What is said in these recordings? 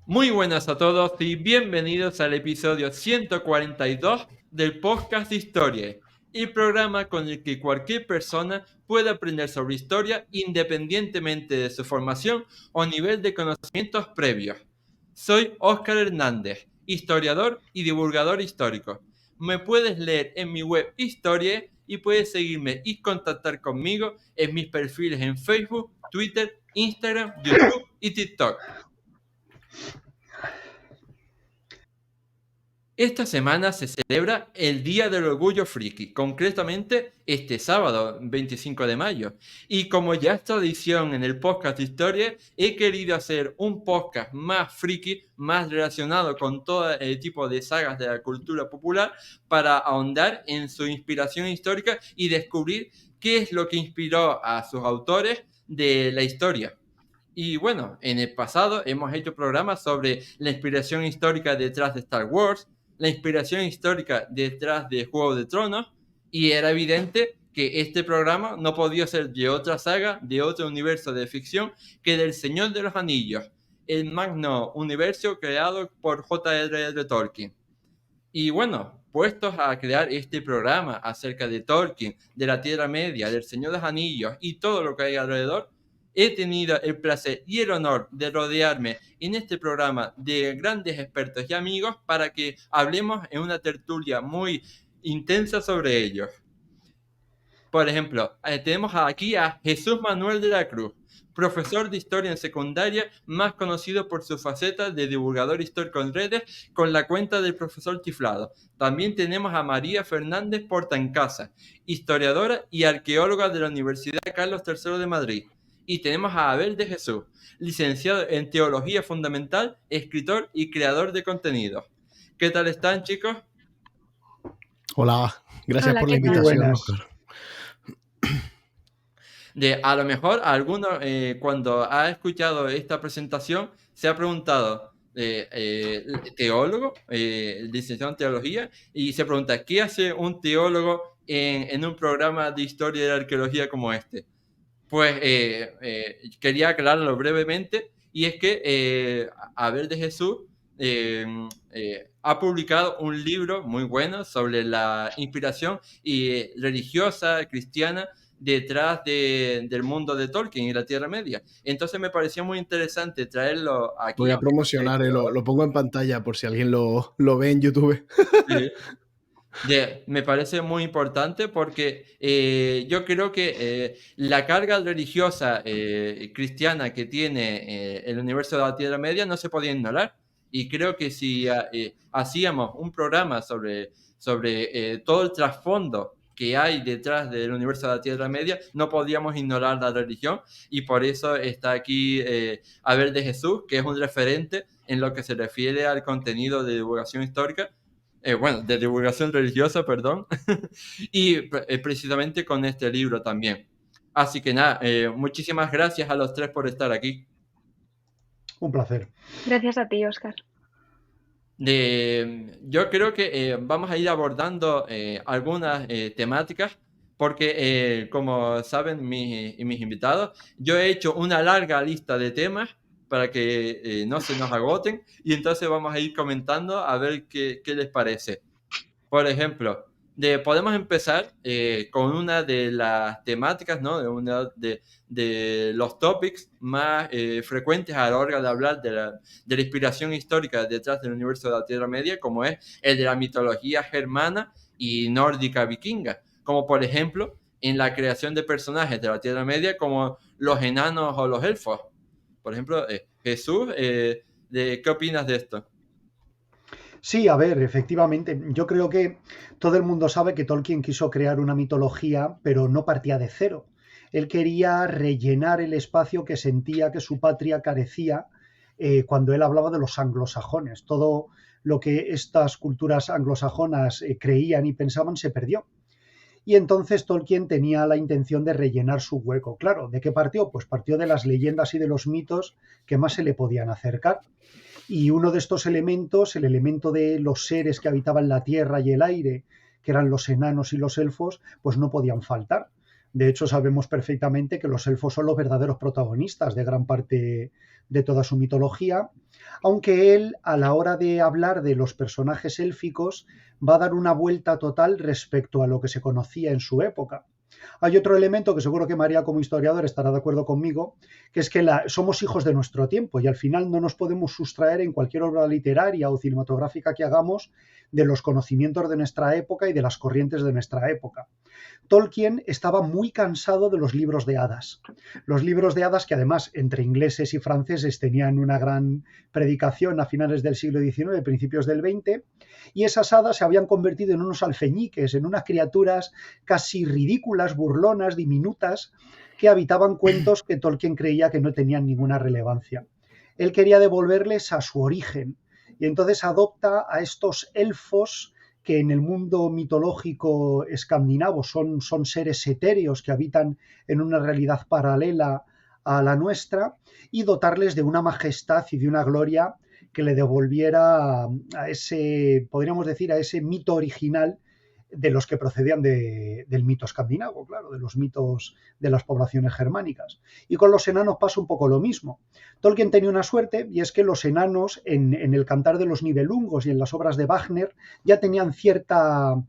Muy buenas a todos y bienvenidos al episodio 142 del podcast de Historia, el programa con el que cualquier persona puede aprender sobre historia independientemente de su formación o nivel de conocimientos previos. Soy Óscar Hernández, historiador y divulgador histórico. Me puedes leer en mi web Historia y puedes seguirme y contactar conmigo en mis perfiles en Facebook, Twitter, Instagram, YouTube y TikTok. Esta semana se celebra el Día del Orgullo Friki, concretamente este sábado, 25 de mayo. Y como ya es tradición en el podcast de Historia, he querido hacer un podcast más friki, más relacionado con todo el tipo de sagas de la cultura popular, para ahondar en su inspiración histórica y descubrir qué es lo que inspiró a sus autores de la historia. Y bueno, en el pasado hemos hecho programas sobre la inspiración histórica detrás de Star Wars, la inspiración histórica detrás de Juego de Tronos, y era evidente que este programa no podía ser de otra saga, de otro universo de ficción, que del Señor de los Anillos, el magno universo creado por J.R.R. Tolkien. Y bueno, puestos a crear este programa acerca de Tolkien, de la Tierra Media, del Señor de los Anillos y todo lo que hay alrededor, he tenido el placer y el honor de rodearme en este programa de grandes expertos y amigos para que hablemos en una tertulia muy intensa sobre ellos. Por ejemplo, tenemos aquí a Jesús Manuel de la Cruz, profesor de historia en secundaria, más conocido por su faceta de divulgador histórico en redes con la cuenta del profesor Chiflado. También tenemos a María Fernández Portancasa, historiadora y arqueóloga de la Universidad Carlos III de Madrid. Y tenemos a Abel de Jesús, licenciado en Teología Fundamental, escritor y creador de contenidos. ¿Qué tal están, chicos? Hola, gracias Hola, por la ¿qué tal? invitación, Buenas. Óscar. A lo mejor alguno cuando ha escuchado esta presentación se ha preguntado, teólogo, licenciado en teología, y se pregunta, ¿qué hace un teólogo en un programa de historia de la arqueología como este? Pues quería aclararlo brevemente, y es que Abel de Jesús ha publicado un libro muy bueno sobre la inspiración religiosa cristiana detrás del mundo de Tolkien y la Tierra Media. Entonces me pareció muy interesante traerlo aquí. Voy a promocionar, lo pongo en pantalla por si alguien lo ve en YouTube. Sí. Me parece muy importante porque yo creo que la carga religiosa cristiana que tiene el universo de la Tierra Media no se podía ignorar. Y creo que si hacíamos un programa sobre todo el trasfondo que hay detrás del universo de la Tierra Media, no podíamos ignorar la religión. Y por eso está aquí Abel de Jesús, que es un referente en lo que se refiere al contenido de divulgación histórica. De divulgación religiosa, perdón, y precisamente con este libro también. Así que nada, muchísimas gracias a los tres por estar aquí. Un placer. Gracias a ti, Óscar. Yo creo que vamos a ir abordando algunas temáticas porque, como saben mis invitados, yo he hecho una larga lista de temas para que no se nos agoten, y entonces vamos a ir comentando a ver qué les parece. Por ejemplo, podemos empezar con una de las temáticas, ¿no? De los topics más frecuentes a la hora de hablar de la inspiración histórica detrás del universo de la Tierra Media, como es el de la mitología germana y nórdica vikinga, como por ejemplo en la creación de personajes de la Tierra Media como los enanos o los elfos. Por ejemplo, Jesús, ¿qué opinas de esto? Sí, a ver, efectivamente, yo creo que todo el mundo sabe que Tolkien quiso crear una mitología, pero no partía de cero. Él quería rellenar el espacio que sentía que su patria carecía cuando él hablaba de los anglosajones. Todo lo que estas culturas anglosajonas creían y pensaban se perdió. Y entonces Tolkien tenía la intención de rellenar su hueco. Claro, ¿de qué partió? Pues partió de las leyendas y de los mitos que más se le podían acercar. Y uno de estos elementos, el elemento de los seres que habitaban la tierra y el aire, que eran los enanos y los elfos, pues no podían faltar. De hecho, sabemos perfectamente que los elfos son los verdaderos protagonistas de gran parte de toda su mitología, aunque él, a la hora de hablar de los personajes élficos, va a dar una vuelta total respecto a lo que se conocía en su época. Hay otro elemento que seguro que María como historiador estará de acuerdo conmigo, que es que somos hijos de nuestro tiempo y al final no nos podemos sustraer en cualquier obra literaria o cinematográfica que hagamos de los conocimientos de nuestra época y de las corrientes de nuestra época. Tolkien estaba muy cansado de los libros de hadas. Los libros de hadas que además entre ingleses y franceses tenían una gran predicación a finales del siglo XIX, principios del XX, y esas hadas se habían convertido en unos alfeñiques, en unas criaturas casi ridículas, burlonas, diminutas, que habitaban cuentos que Tolkien creía que no tenían ninguna relevancia. Él quería devolverles a su origen y entonces adopta a estos elfos que en el mundo mitológico escandinavo son seres etéreos que habitan en una realidad paralela a la nuestra y dotarles de una majestad y de una gloria que le devolviera a ese, podríamos decir, a ese mito original de los que procedían del mito escandinavo, claro, de los mitos de las poblaciones germánicas. Y con los enanos pasa un poco lo mismo. Tolkien tenía una suerte y es que los enanos en el Cantar de los Nibelungos y en las obras de Wagner ya tenían cierta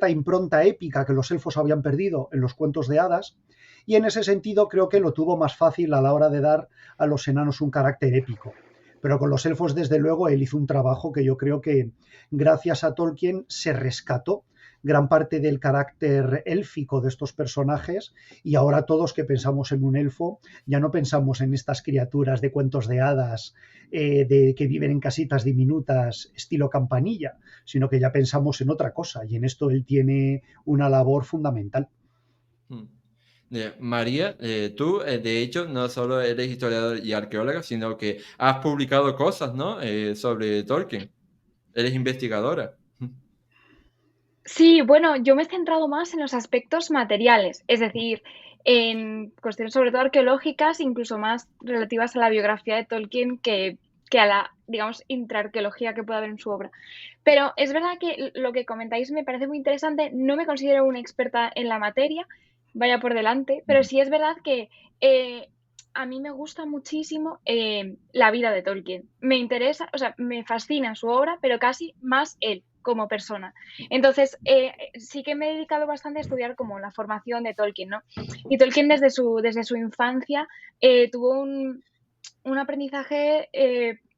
impronta épica que los elfos habían perdido en los cuentos de hadas y en ese sentido creo que lo tuvo más fácil a la hora de dar a los enanos un carácter épico. Pero con los elfos, desde luego, él hizo un trabajo que yo creo que gracias a Tolkien se rescató gran parte del carácter élfico de estos personajes y ahora todos que pensamos en un elfo ya no pensamos en estas criaturas de cuentos de hadas que viven en casitas diminutas estilo Campanilla, sino que ya pensamos en otra cosa y en esto él tiene una labor fundamental. María, tú de hecho no solo eres historiador y arqueóloga, sino que has publicado cosas, ¿no? Sobre Tolkien. Eres investigadora. Sí, bueno, yo me he centrado más en los aspectos materiales, es decir, en cuestiones sobre todo arqueológicas, incluso más relativas a la biografía de Tolkien que a la, digamos, intraarqueología que puede haber en su obra. Pero es verdad que lo que comentáis me parece muy interesante. No me considero una experta en la materia, vaya por delante, pero sí es verdad que a mí me gusta muchísimo la vida de Tolkien. Me interesa, o sea, me fascina su obra, pero casi más él como persona. Entonces, sí que me he dedicado bastante a estudiar como la formación de Tolkien, ¿no? Y Tolkien desde su infancia tuvo un aprendizaje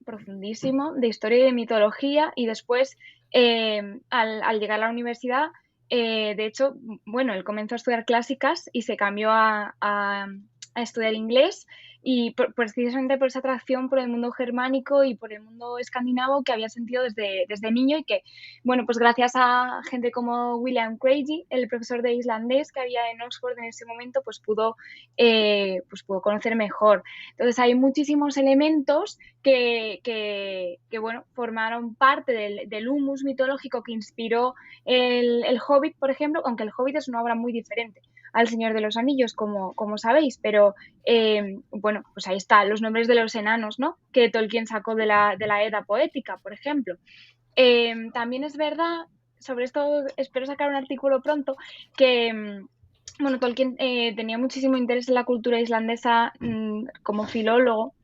profundísimo de historia y de mitología y después, al llegar a la universidad, de hecho, bueno, él comenzó a estudiar clásicas y se cambió a estudiar inglés y precisamente por esa atracción por el mundo germánico y por el mundo escandinavo que había sentido desde niño y que, bueno, pues gracias a gente como William Craigie, el profesor de islandés que había en Oxford en ese momento, pues pudo conocer mejor. Entonces hay muchísimos elementos que bueno, formaron parte del humus mitológico que inspiró el Hobbit, por ejemplo, aunque el Hobbit es una obra muy diferente al Señor de los Anillos, como sabéis, pero bueno, pues ahí está, los nombres de los enanos, ¿no? Que Tolkien sacó de la Edda poética, por ejemplo. También es verdad, sobre esto espero sacar un artículo pronto, que bueno, Tolkien tenía muchísimo interés en la cultura islandesa como filólogo,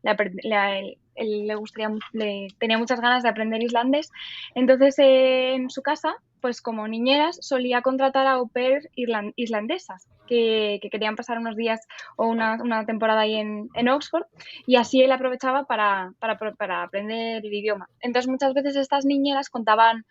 tenía muchas ganas de aprender islandés, entonces en su casa, pues como niñeras, solía contratar a au pair islandesas que querían pasar unos días o una temporada ahí en Oxford y así él aprovechaba para aprender el idioma. Entonces muchas veces estas niñeras contaban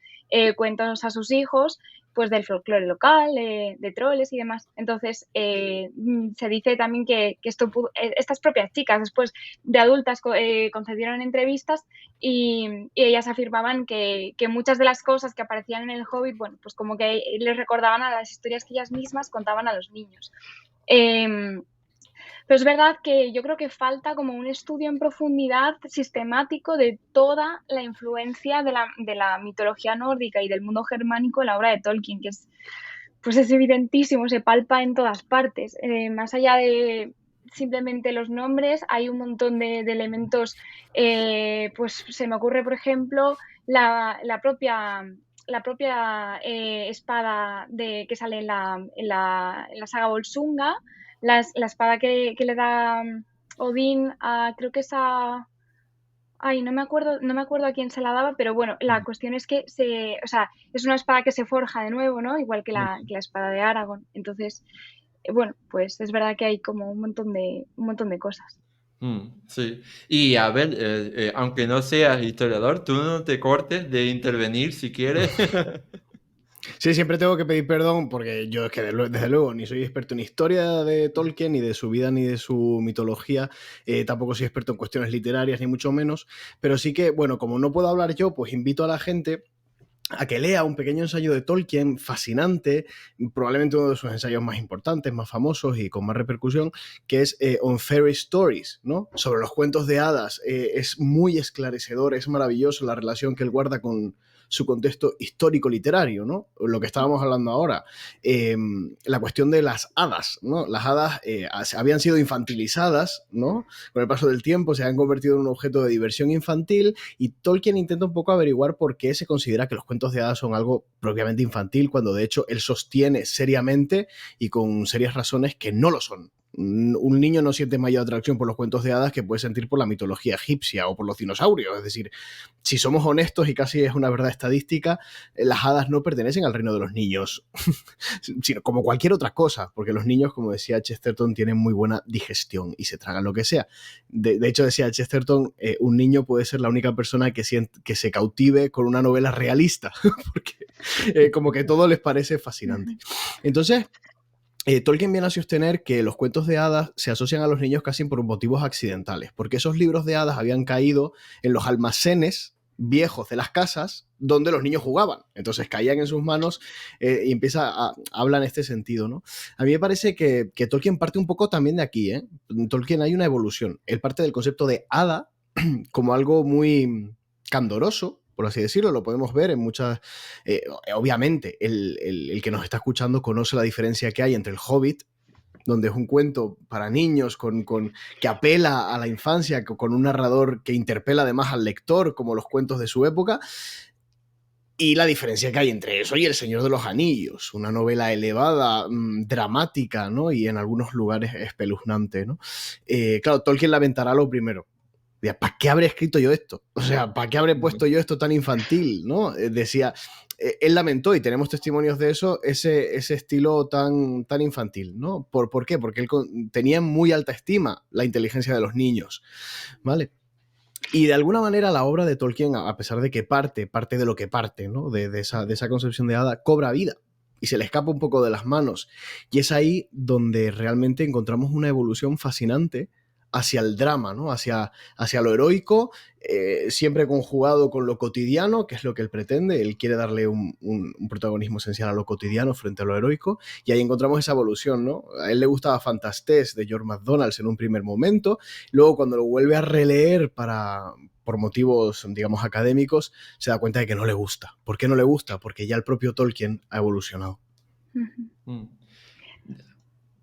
cuentos a sus hijos pues del folclore local, de troles y demás. Entonces, se dice también que estas propias chicas, después de adultas, concedieron entrevistas y ellas afirmaban que muchas de las cosas que aparecían en el Hobbit, bueno, pues como que les recordaban a las historias que ellas mismas contaban a los niños. Pero es verdad que yo creo que falta como un estudio en profundidad sistemático de toda la influencia de la mitología nórdica y del mundo germánico en la obra de Tolkien, que pues es evidentísimo, se palpa en todas partes. Más allá de simplemente los nombres, hay un montón de elementos, pues se me ocurre, por ejemplo, la propia espada que sale en la saga Volsunga, la espada que le da Odín, creo que es a... Ay, no me acuerdo a quién se la daba, pero bueno, la cuestión es que o sea, es una espada que se forja de nuevo, ¿no? Igual que la espada de Aragorn. Entonces, bueno, pues es verdad que hay como un montón de cosas. Sí. Y a ver, aunque no seas historiador, tú no te cortes de intervenir si quieres. Sí, siempre tengo que pedir perdón porque yo es que desde luego ni soy experto en historia de Tolkien, ni de su vida, ni de su mitología, tampoco soy experto en cuestiones literarias, ni mucho menos, pero sí que, bueno, como no puedo hablar yo, pues invito a la gente a que lea un pequeño ensayo de Tolkien fascinante, probablemente uno de sus ensayos más importantes, más famosos y con más repercusión, que es On Fairy Stories, ¿no? Sobre los cuentos de hadas. Es muy esclarecedor, es maravilloso la relación que él guarda con su contexto histórico-literario, ¿no? Lo que estábamos hablando ahora, la cuestión de las hadas, ¿no? Las hadas habían sido infantilizadas, ¿no? Con el paso del tiempo se han convertido en un objeto de diversión infantil y Tolkien intenta un poco averiguar por qué se considera que los cuentos de hadas son algo propiamente infantil, cuando de hecho él sostiene seriamente y con serias razones que no lo son. Un niño no siente mayor atracción por los cuentos de hadas que puede sentir por la mitología egipcia o por los dinosaurios. Es decir, si somos honestos, y casi es una verdad estadística, las hadas no pertenecen al reino de los niños, sino como cualquier otra cosa, porque los niños, como decía Chesterton, tienen muy buena digestión y se tragan lo que sea. De hecho, decía Chesterton, un niño puede ser la única persona que se cautive con una novela realista, porque como que todo les parece fascinante. Entonces, Tolkien viene a sostener que los cuentos de hadas se asocian a los niños casi por motivos accidentales, porque esos libros de hadas habían caído en los almacenes viejos de las casas donde los niños jugaban. Entonces caían en sus manos y habla en este sentido, ¿no? A mí me parece que Tolkien parte un poco también de aquí, ¿eh? En Tolkien hay una evolución. Él parte del concepto de hada como algo muy candoroso, por así decirlo, lo podemos ver en muchas... obviamente, el que nos está escuchando conoce la diferencia que hay entre el Hobbit, donde es un cuento para niños que apela a la infancia, con un narrador que interpela además al lector, como los cuentos de su época, y la diferencia que hay entre eso y El Señor de los Anillos, una novela elevada, dramática, ¿no? Y en algunos lugares espeluznante, ¿no? Claro, Tolkien lamentará lo primero. ¿Para qué habré escrito yo esto? O sea, ¿para qué habré puesto yo esto tan infantil? ¿No? Decía, él lamentó, y tenemos testimonios de eso, ese estilo tan infantil, ¿no? ¿Por qué? Porque él tenía en muy alta estima la inteligencia de los niños, ¿vale? Y de alguna manera la obra de Tolkien, a pesar de que parte de lo que parte, ¿no? De esa concepción de hada, cobra vida y se le escapa un poco de las manos. Y es ahí donde realmente encontramos una evolución fascinante hacia el drama, ¿no? Hacia lo heroico, siempre conjugado con lo cotidiano, que es lo que él pretende. Él quiere darle un protagonismo esencial a lo cotidiano frente a lo heroico, y ahí encontramos esa evolución, ¿no? A él le gustaba Fantastés de George MacDonald en un primer momento, luego cuando lo vuelve a releer por motivos, digamos, académicos, se da cuenta de que no le gusta. ¿Por qué no le gusta? Porque ya el propio Tolkien ha evolucionado.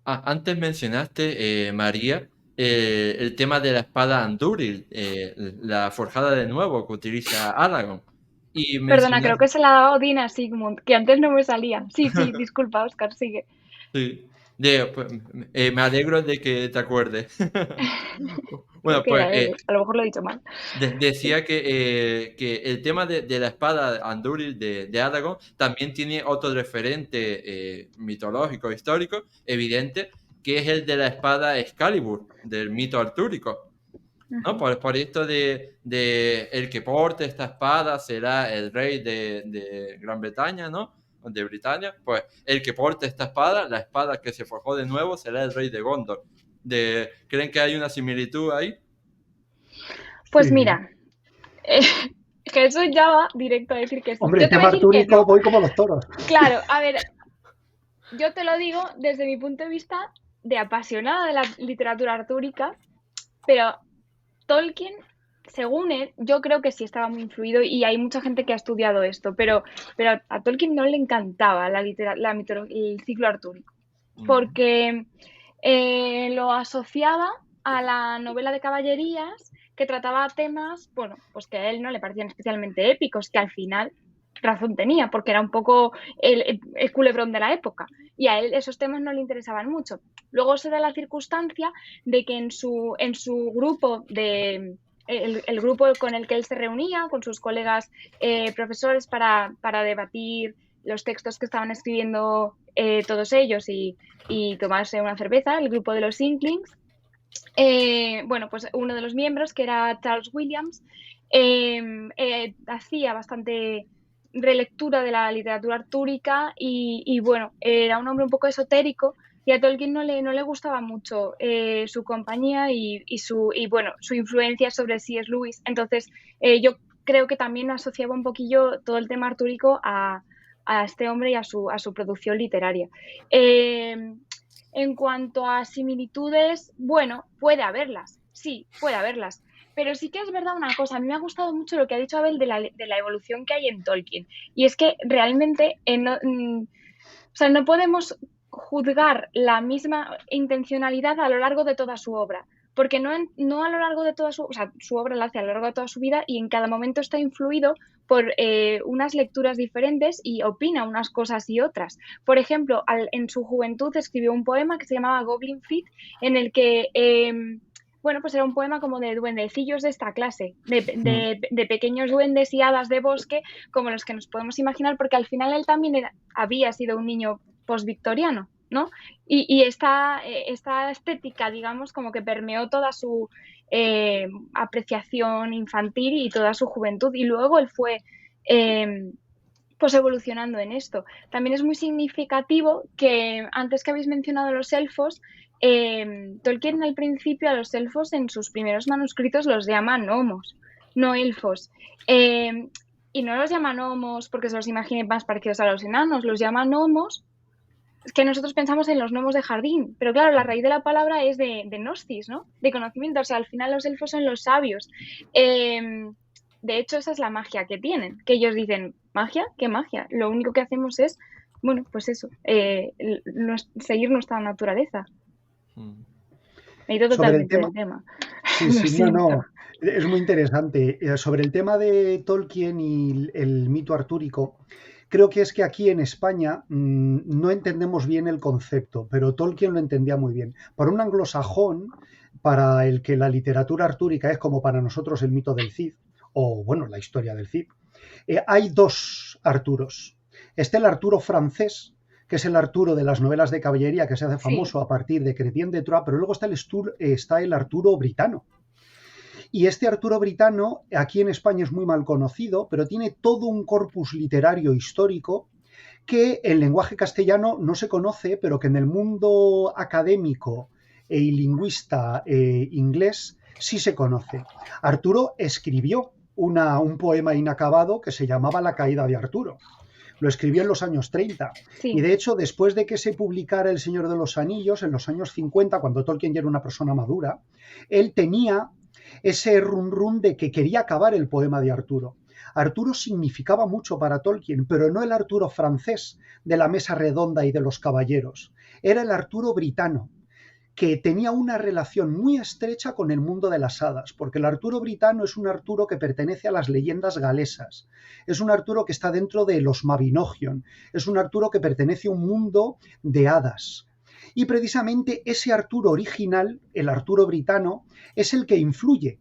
Antes mencionaste, María, el tema de la espada Andúril, la forjada de nuevo que utiliza Aragorn. Perdona, creo que se la daba Odín a Sigmund, que antes no me salía. Sí, disculpa, Óscar, sigue. Sí, pues, me alegro de que te acuerdes. Bueno, Creo que pues a lo mejor lo he dicho mal. decía que el tema de la espada Andúril de Aragorn también tiene otro referente mitológico, histórico, evidente, que es el de la espada Excalibur, del mito artúrico, ¿no? Por esto de el que porte esta espada será el rey de Gran Bretaña, ¿no? De Britania, pues el que porte esta espada, la espada que se forjó de nuevo, será el rey de Gondor. ¿Creen que hay una similitud ahí? Pues Sí. mira, que eso ya va directo a decir que sí. Hombre, Yo el te voy a tema decir que artúrico no. voy como los toros. Claro, a ver, yo te lo digo desde mi punto de vista de apasionada de la literatura artúrica, pero Tolkien, según él, yo creo que sí estaba muy influido y hay mucha gente que ha estudiado esto, pero a Tolkien no le encantaba el ciclo artúrico, porque lo asociaba a la novela de caballerías que trataba temas, bueno, pues que a él no le parecían especialmente épicos, que al final razón tenía, porque era un poco el culebrón de la época, y a él esos temas no le interesaban mucho. Luego se da la circunstancia de que en su grupo el grupo con el que él se reunía, con sus colegas profesores para debatir los textos que estaban escribiendo todos ellos y tomarse una cerveza, el grupo de los Inklings, bueno, pues uno de los miembros, que era Charles Williams, hacía bastante relectura de la literatura artúrica y bueno, era un hombre un poco esotérico y a Tolkien no le gustaba mucho su compañía y bueno, su influencia sobre C.S. Lewis. Entonces, yo creo que también asociaba un poquillo todo el tema artúrico a este hombre y a su producción literaria. En cuanto a similitudes, bueno, puede haberlas, sí, puede haberlas. Pero sí que es verdad una cosa, a mí me ha gustado mucho lo que ha dicho Abel de la evolución que hay en Tolkien. Y es que realmente o sea, no podemos juzgar la misma intencionalidad a lo largo de toda su obra. Porque no a lo largo de toda o sea, su obra la hace a lo largo de toda su vida y en cada momento está influido por unas lecturas diferentes y opina unas cosas y otras. Por ejemplo, en su juventud escribió un poema que se llamaba Goblin Feet, en el que bueno, pues era un poema como de duendecillos de esta clase, de pequeños duendes y hadas de bosque, como los que nos podemos imaginar, porque al final él también había sido un niño postvictoriano, ¿no? Y esta estética, digamos, como que permeó toda su apreciación infantil y toda su juventud, y luego él fue pues evolucionando en esto. También es muy significativo que antes que habéis mencionado los elfos, Tolkien al principio a los elfos en sus primeros manuscritos los llama gnomos, no elfos. Y no los llama gnomos porque se los imaginen más parecidos a los enanos, los llama gnomos, es que nosotros pensamos en los gnomos de jardín, pero claro, la raíz de la palabra es de gnosis, ¿no? De conocimiento, o sea, al final los elfos son los sabios. De hecho, esa es la magia que tienen, que ellos dicen, ¿magia? ¿Qué magia? Lo único que hacemos es, bueno, pues eso, seguir nuestra naturaleza. Me he ido totalmente del tema. Sí, no, es muy interesante. Sobre el tema de Tolkien y el mito artúrico, creo que es que aquí en España no entendemos bien el concepto, pero Tolkien lo entendía muy bien. Para un anglosajón, para el que la literatura artúrica es como para nosotros el mito del Cid, o bueno, la historia del Cid, hay dos Arturos. Está el Arturo francés, que es el Arturo de las novelas de caballería que se hace famoso a partir de Chrétien de Troyes, pero luego está el Arturo britano. Y este Arturo britano aquí en España es muy mal conocido, pero tiene todo un corpus literario histórico que en lenguaje castellano no se conoce, pero que en el mundo académico y lingüista inglés sí se conoce. Arturo escribió un poema inacabado que se llamaba La caída de Arturo. Lo escribió en los años 30. Sí. Y de hecho, después de que se publicara El Señor de los Anillos, en los años 50, cuando Tolkien ya era una persona madura, él tenía ese run de que quería acabar el poema de Arturo. Arturo significaba mucho para Tolkien, pero no el Arturo francés de la mesa redonda y de los caballeros. Era el Arturo britano, que tenía una relación muy estrecha con el mundo de las hadas, porque el Arturo britano es un Arturo que pertenece a las leyendas galesas, es un Arturo que está dentro de los Mabinogion, es un Arturo que pertenece a un mundo de hadas. Y precisamente ese Arturo original, el Arturo britano, es el que influye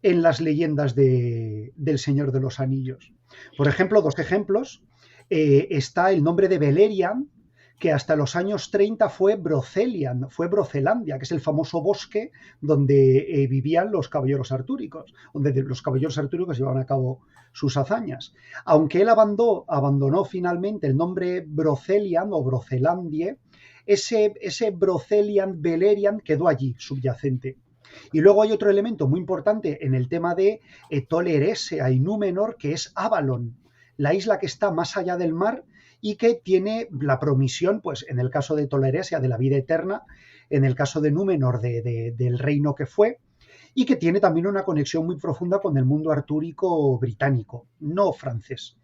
en las leyendas del Señor de los Anillos. Por ejemplo, dos ejemplos, está el nombre de Beleriand, que hasta los años 30 fue Brocelandia, que es el famoso bosque donde vivían los caballeros artúricos, donde los caballeros artúricos llevaban a cabo sus hazañas. Aunque él abandonó finalmente el nombre Broceliand o Brocelandie, ese Broceliand, Beleriand quedó allí, subyacente. Y luego hay otro elemento muy importante en el tema de Tol Eressëa y Númenor, que es Avalon, la isla que está más allá del mar y que tiene la promisión, pues en el caso de Tol Eressëa, de la vida eterna, en el caso de Númenor, del reino que fue, y que tiene también una conexión muy profunda con el mundo artúrico británico, no francés.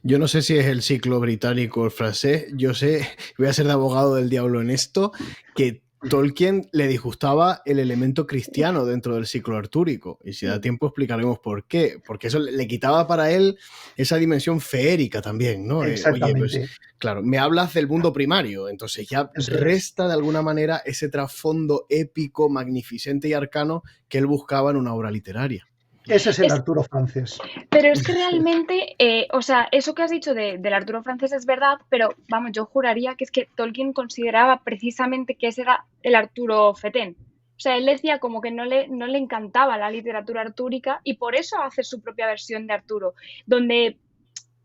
Yo no sé si es el ciclo británico o el francés, yo sé, voy a ser de abogado del diablo en esto, que Tolkien le disgustaba el elemento cristiano dentro del ciclo artúrico. Y si da tiempo explicaremos por qué. Porque eso le quitaba para él esa dimensión feérica también, ¿no? Oye, Exactamente. pues claro, me hablas del mundo primario, entonces ya Eso es. resta de alguna manera ese trasfondo épico, magnificente y arcano que él buscaba en una obra literaria. Ese es el Es- Arturo francés. Pero es que realmente, o sea, eso que has dicho del Arturo francés es verdad, pero vamos, yo juraría que es que Tolkien consideraba precisamente que ese era el Arturo fetén. O sea, él decía como que no le encantaba la literatura artúrica y por eso hace su propia versión de Arturo, donde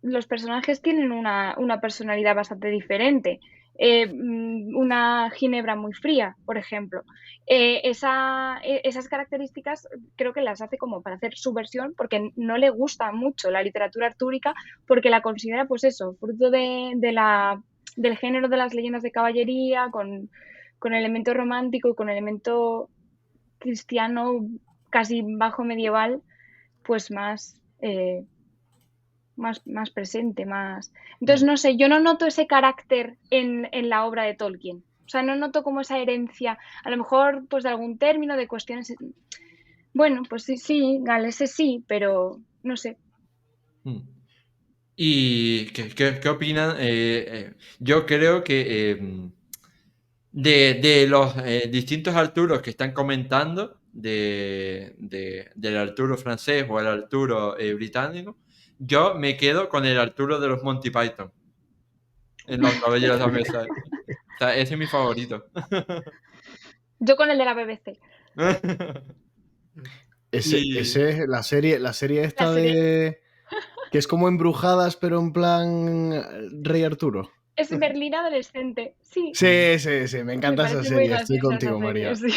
los personajes tienen una personalidad bastante diferente. Una ginebra muy fría, por ejemplo. Esas características creo que las hace como para hacer su versión porque no le gusta mucho la literatura artúrica porque la considera, pues eso, fruto del género de las leyendas de caballería, con elemento romántico y con elemento cristiano casi bajo medieval, pues más presente, más... Entonces, no sé, yo no noto ese carácter en la obra de Tolkien. O sea, no noto como esa herencia, a lo mejor pues de algún término, de cuestiones... Bueno, pues sí, galese sí, pero no sé. ¿Y qué opinan? Yo creo que de los distintos Arturos que están comentando, del Arturo francés o el Arturo británico, yo me quedo con el Arturo de los Monty Python en Los Caballeros de la Mesa. O sea, ese es mi favorito. Yo con el de la BBC. Ese es la serie esta La serie- de... que es como Embrujadas, pero en plan Rey Arturo. Es Berlín adolescente, sí. Sí, me encanta esa parece muy serie, estoy graciosa esa contigo, serie, María. sí.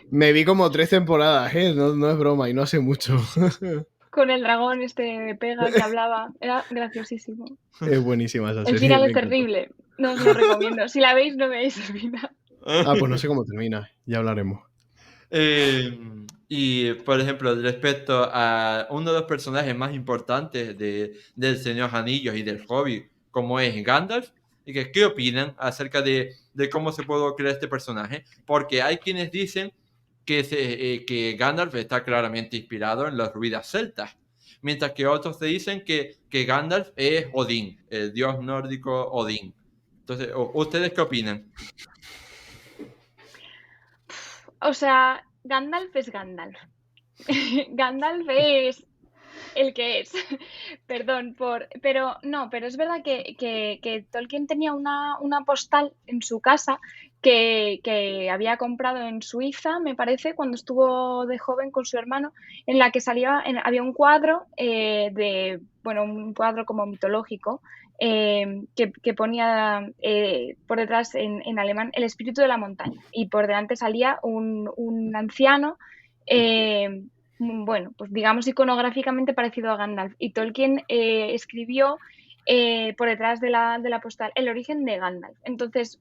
Me vi como 3 temporadas, no es broma, y no hace mucho. Con el dragón pega que hablaba, era graciosísimo. Es buenísima esa serie. El final me es encantó. terrible, no os lo recomiendo. Si la veis, no veáis el final. Pues no sé cómo termina, ya hablaremos. Y, por ejemplo, respecto a uno de los personajes más importantes del Señor Anillos y del Hobbit, como es Gandalf, y ¿qué opinan acerca de cómo se puede crear este personaje? Porque hay quienes dicen que Gandalf está claramente inspirado en los druidas celtas, mientras que otros te dicen que Gandalf es Odín, el dios nórdico Odín. Entonces, ¿ustedes qué opinan? O sea, Gandalf es Gandalf. Gandalf es el que es. Perdón pero es verdad que Tolkien tenía una postal en su casa que había comprado en Suiza, me parece, cuando estuvo de joven con su hermano, en la que había un cuadro un cuadro como mitológico, que ponía por detrás en alemán el espíritu de la montaña, y por delante salía un anciano, pues digamos iconográficamente parecido a Gandalf, y Tolkien escribió por detrás de la postal el origen de Gandalf. Entonces,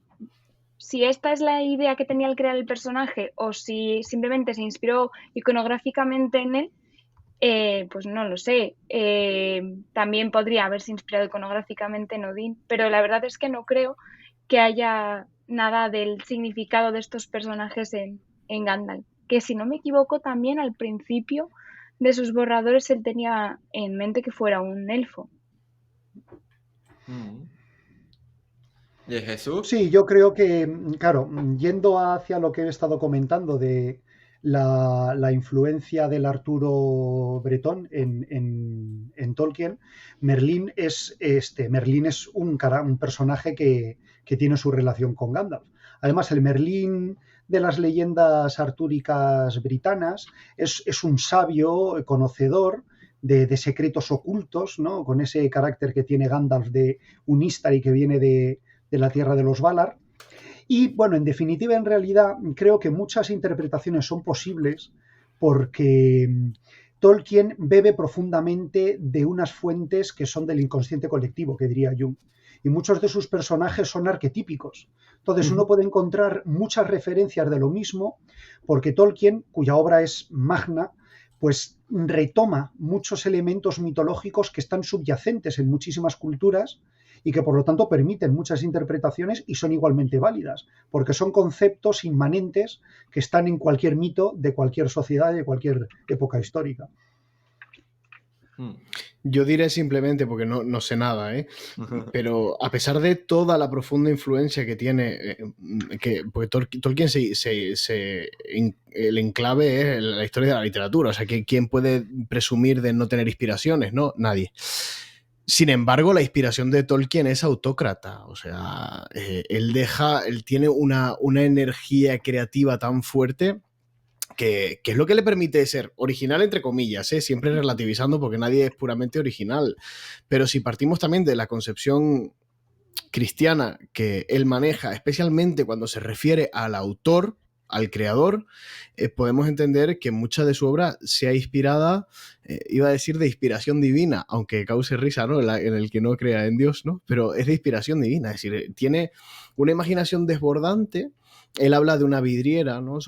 si esta es la idea que tenía al crear el personaje o si simplemente se inspiró iconográficamente en él, pues no lo sé. También podría haberse inspirado iconográficamente en Odín, pero la verdad es que no creo que haya nada del significado de estos personajes en Gandalf. Que si no me equivoco, también al principio de sus borradores él tenía en mente que fuera un elfo. ¿De Jesús? Sí, yo creo que, claro, yendo hacia lo que he estado comentando de la influencia del Arturo bretón en Tolkien, Merlín es un personaje que tiene su relación con Gandalf. Además, el Merlín de las leyendas artúricas britanas es un sabio conocedor de secretos ocultos, ¿no? Con ese carácter que tiene Gandalf de un Istari que viene de la tierra de los Valar. Y bueno, en definitiva, en realidad, creo que muchas interpretaciones son posibles porque Tolkien bebe profundamente de unas fuentes que son del inconsciente colectivo, que diría Jung. Y muchos de sus personajes son arquetípicos. Entonces uno puede encontrar muchas referencias de lo mismo porque Tolkien, cuya obra es magna, pues retoma muchos elementos mitológicos que están subyacentes en muchísimas culturas y que por lo tanto permiten muchas interpretaciones y son igualmente válidas, porque son conceptos inmanentes que están en cualquier mito de cualquier sociedad y de cualquier época histórica. Yo diré simplemente, porque no sé nada, pero a pesar de toda la profunda influencia que tiene, porque Tolkien el enclave es la historia de la literatura, o sea, ¿quién puede presumir de no tener inspiraciones? No, nadie. Sin embargo, la inspiración de Tolkien es autócrata, o sea, él tiene una energía creativa tan fuerte que es lo que le permite ser original, entre comillas, siempre relativizando porque nadie es puramente original. Pero si partimos también de la concepción cristiana que él maneja, especialmente cuando se refiere al autor, al creador, podemos entender que mucha de su obra sea inspirada, iba a decir de inspiración divina, aunque cause risa, ¿no? En el que no crea en Dios, ¿no? Pero es de inspiración divina, es decir, tiene una imaginación desbordante. Él habla de una vidriera, ¿no?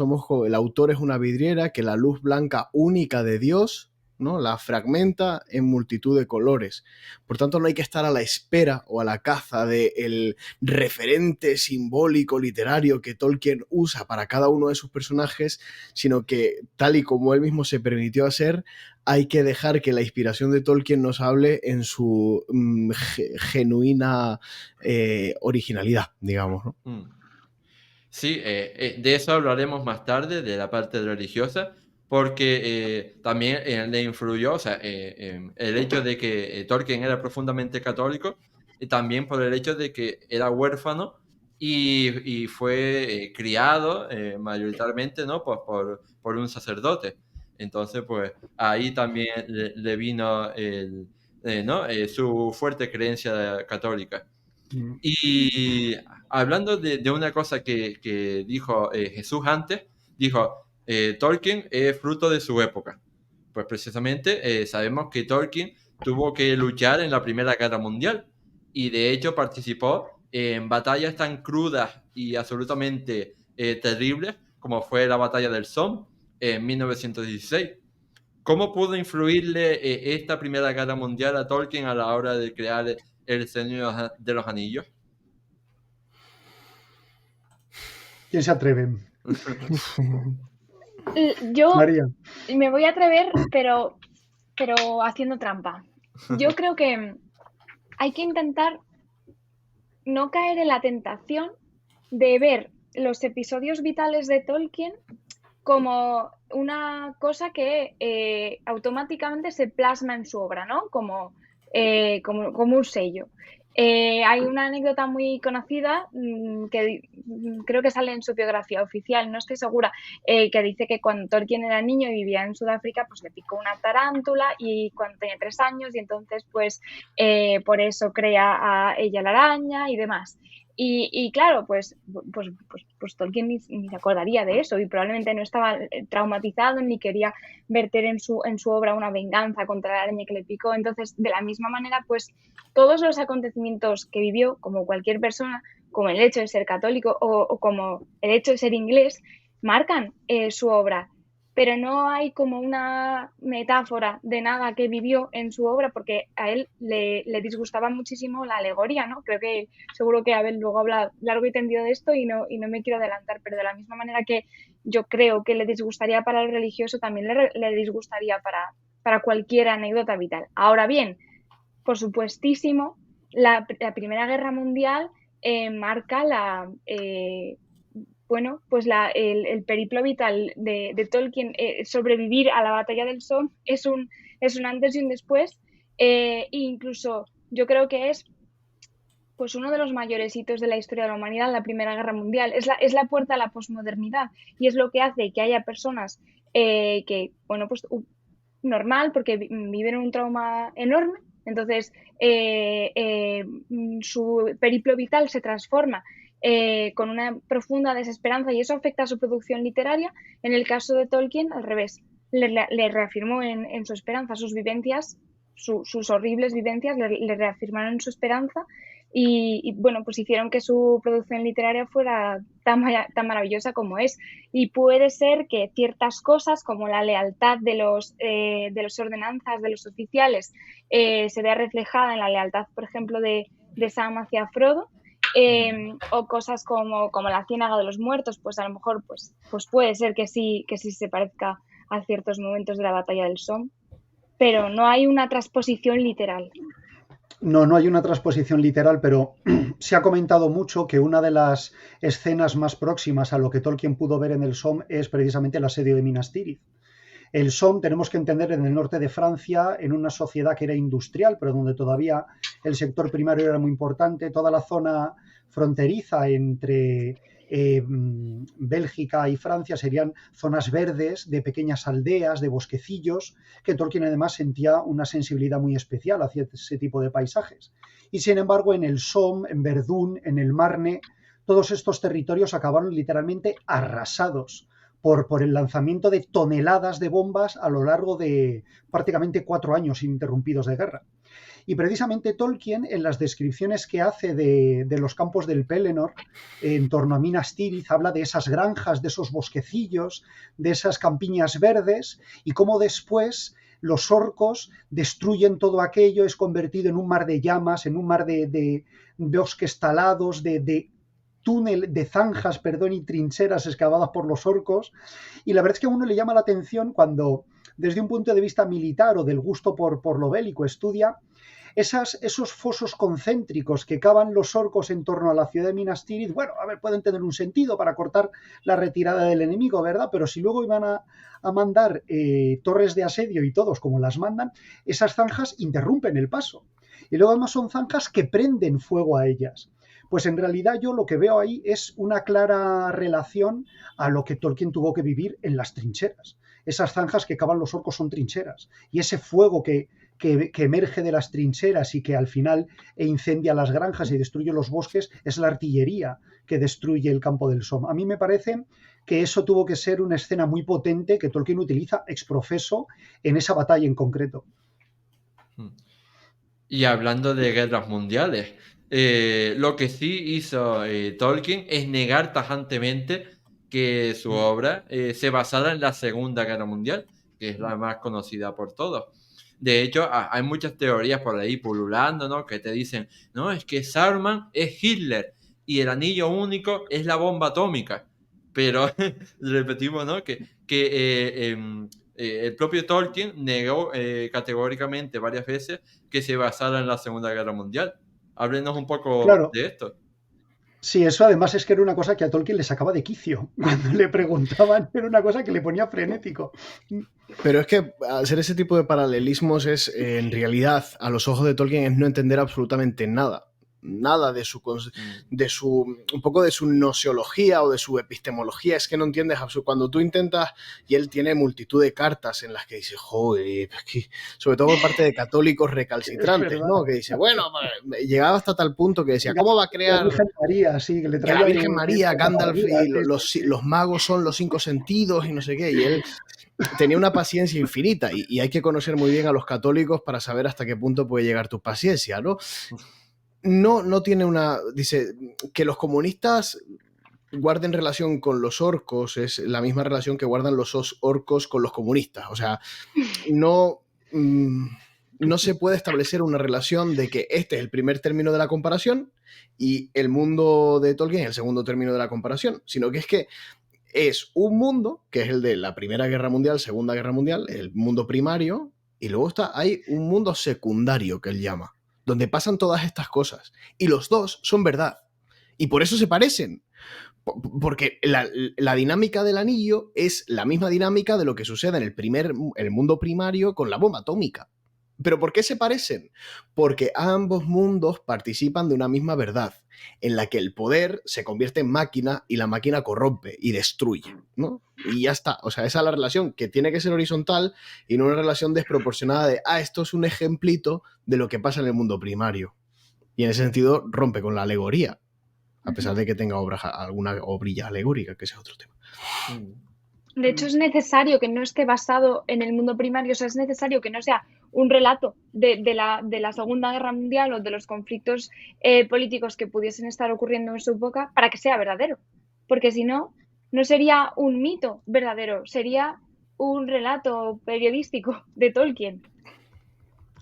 El autor es una vidriera que la luz blanca única de Dios, ¿no? La fragmenta en multitud de colores. Por tanto, no hay que estar a la espera o a la caza del referente simbólico literario que Tolkien usa para cada uno de sus personajes, sino que, tal y como él mismo se permitió hacer, hay que dejar que la inspiración de Tolkien nos hable en su genuina originalidad, digamos, ¿no? Sí, de eso hablaremos más tarde, de la parte religiosa, porque también le influyó, o sea, el hecho de que Tolkien era profundamente católico, y también por el hecho de que era huérfano y fue criado mayoritariamente, ¿no? Pues por un sacerdote. Entonces, pues ahí también le vino ¿no? Su fuerte creencia católica. Y hablando de una cosa que dijo Jesús antes, dijo, Tolkien es fruto de su época. Pues precisamente sabemos que Tolkien tuvo que luchar en la Primera Guerra Mundial y de hecho participó en batallas tan crudas y absolutamente terribles como fue la batalla del Somme en 1916. ¿Cómo pudo influirle esta Primera Guerra Mundial a Tolkien a la hora de crear El Señor de los Anillos? ¿Quién se atreve? Yo María. me voy a atrever, pero haciendo trampa. Yo creo que hay que intentar no caer en la tentación de ver los episodios vitales de Tolkien como una cosa que automáticamente se plasma en su obra, ¿no? Como un sello. Hay una anécdota muy conocida que creo que sale en su biografía oficial, no estoy segura, que dice que cuando Tolkien era niño y vivía en Sudáfrica, pues le picó una tarántula y cuando tenía 3 años y entonces pues por eso crea a Ella la araña y demás. Y claro, pues Tolkien ni se acordaría de eso y probablemente no estaba traumatizado ni quería verter en su obra una venganza contra la araña que le picó. Entonces, de la misma manera, pues todos los acontecimientos que vivió, como cualquier persona, como el hecho de ser católico o como el hecho de ser inglés, marcan su obra. Pero no hay como una metáfora de nada que vivió en su obra porque a él le disgustaba muchísimo la alegoría, ¿no? Creo que seguro que Abel luego habla largo y tendido de esto y no me quiero adelantar, pero de la misma manera que yo creo que le disgustaría para el religioso, también le disgustaría para cualquier anécdota vital. Ahora bien, por supuestísimo, la Primera Guerra Mundial marca el periplo vital de Tolkien. Sobrevivir a la batalla del Somme es un antes y un después. E incluso yo creo que es pues uno de los mayores hitos de la historia de la humanidad, la Primera Guerra Mundial. Es la puerta a la posmodernidad y es lo que hace que haya personas que, bueno, pues normal, porque viven un trauma enorme. Entonces, su periplo vital se transforma con una profunda desesperanza y eso afecta a su producción literaria. En el caso de Tolkien, al revés, le reafirmó en su esperanza, sus vivencias, sus horribles vivencias le reafirmaron su esperanza y bueno, pues hicieron que su producción literaria fuera tan maravillosa como es. Y puede ser que ciertas cosas, como la lealtad de los ordenanzas, de los oficiales, se vea reflejada en la lealtad, por ejemplo, de de Sam hacia Frodo, o cosas como la Ciénaga de los Muertos, pues a lo mejor pues puede ser que sí se parezca a ciertos momentos de la batalla del Somme, pero no hay una transposición literal. No hay una transposición literal, pero se ha comentado mucho que una de las escenas más próximas a lo que Tolkien pudo ver en el Somme es precisamente el asedio de Minas Tirith. El Somme, tenemos que entender, en el norte de Francia, en una sociedad que era industrial, pero donde todavía el sector primario era muy importante, toda la zona fronteriza entre Bélgica y Francia serían zonas verdes, de pequeñas aldeas, de bosquecillos, que Tolkien además sentía una sensibilidad muy especial hacia ese tipo de paisajes. Y sin embargo, en el Somme, en Verdún, en el Marne, todos estos territorios acabaron literalmente arrasados por el lanzamiento de toneladas de bombas a lo largo de prácticamente 4 años ininterrumpidos de guerra. Y precisamente Tolkien, en las descripciones que hace de los campos del Pelennor en torno a Minas Tirith, habla de esas granjas, de esos bosquecillos, de esas campiñas verdes, y cómo después los orcos destruyen todo aquello, es convertido en un mar de llamas, en un mar de bosques talados, de zanjas, y trincheras excavadas por los orcos. Y la verdad es que a uno le llama la atención cuando, desde un punto de vista militar o del gusto por lo bélico, estudia esos fosos concéntricos que cavan los orcos en torno a la ciudad de Minas Tirith. Bueno, a ver, pueden tener un sentido para cortar la retirada del enemigo, ¿verdad? Pero si luego iban a mandar torres de asedio y todos como las mandan, esas zanjas interrumpen el paso. Y luego además son zanjas que prenden fuego a ellas. Pues en realidad yo lo que veo ahí es una clara relación a lo que Tolkien tuvo que vivir en las trincheras. Esas zanjas que cavan los orcos son trincheras. Y ese fuego que emerge de las trincheras y que al final incendia las granjas y destruye los bosques es la artillería que destruye el campo del Somme. A mí me parece que eso tuvo que ser una escena muy potente que Tolkien utiliza exprofeso en esa batalla en concreto. Y hablando de guerras mundiales, lo que sí hizo Tolkien es negar tajantemente que su obra se basara en la Segunda Guerra Mundial, que es la más conocida por todos. De hecho, hay muchas teorías por ahí pululando, ¿no? Que te dicen, no, es que Saruman es Hitler y el anillo único es la bomba atómica. Pero repetimos, ¿no? Que el propio Tolkien negó categóricamente varias veces que se basara en la Segunda Guerra Mundial. Háblenos un poco de esto. Sí, eso además es que era una cosa que a Tolkien le sacaba de quicio. Cuando le preguntaban, era una cosa que le ponía frenético. Pero es que hacer ese tipo de paralelismos es, en realidad, a los ojos de Tolkien, es no entender absolutamente nada. Nada de su un poco de su gnoseología o de su epistemología. Es que no entiendes cuando tú intentas, y él tiene multitud de cartas en las que dice, joder, sobre todo por parte de católicos recalcitrantes, ¿no? Que dice, bueno, llegaba hasta tal punto que decía, ¿cómo va a crear la Virgen María? Sí, que le traía la Virgen María, Gandalf y los magos son los 5 sentidos y no sé qué, y él tenía una paciencia infinita, y hay que conocer muy bien a los católicos para saber hasta qué punto puede llegar tu paciencia, ¿no? No tiene una... Dice que los comunistas guarden relación con los orcos es la misma relación que guardan los orcos con los comunistas. O sea, no se puede establecer una relación de que este es el primer término de la comparación y el mundo de Tolkien es el segundo término de la comparación, sino que es un mundo, que es el de la Primera Guerra Mundial, Segunda Guerra Mundial, el mundo primario, y luego hay un mundo secundario que él llama, donde pasan todas estas cosas. Y los dos son verdad. Y por eso se parecen. Porque la dinámica del anillo es la misma dinámica de lo que sucede en el mundo primario con la bomba atómica. ¿Pero por qué se parecen? Porque ambos mundos participan de una misma verdad, en la que el poder se convierte en máquina y la máquina corrompe y destruye, ¿no? Y ya está. O sea, esa es la relación, que tiene que ser horizontal y no una relación desproporcionada de, esto es un ejemplito de lo que pasa en el mundo primario. Y en ese sentido rompe con la alegoría, a pesar de que tenga alguna obrilla alegórica, que ese es otro tema. De hecho, es necesario que no esté basado en el mundo primario, o sea, es necesario que no sea un relato de la Segunda Guerra Mundial o de los conflictos políticos que pudiesen estar ocurriendo en su época para que sea verdadero. Porque si no, no sería un mito verdadero, sería un relato periodístico de Tolkien.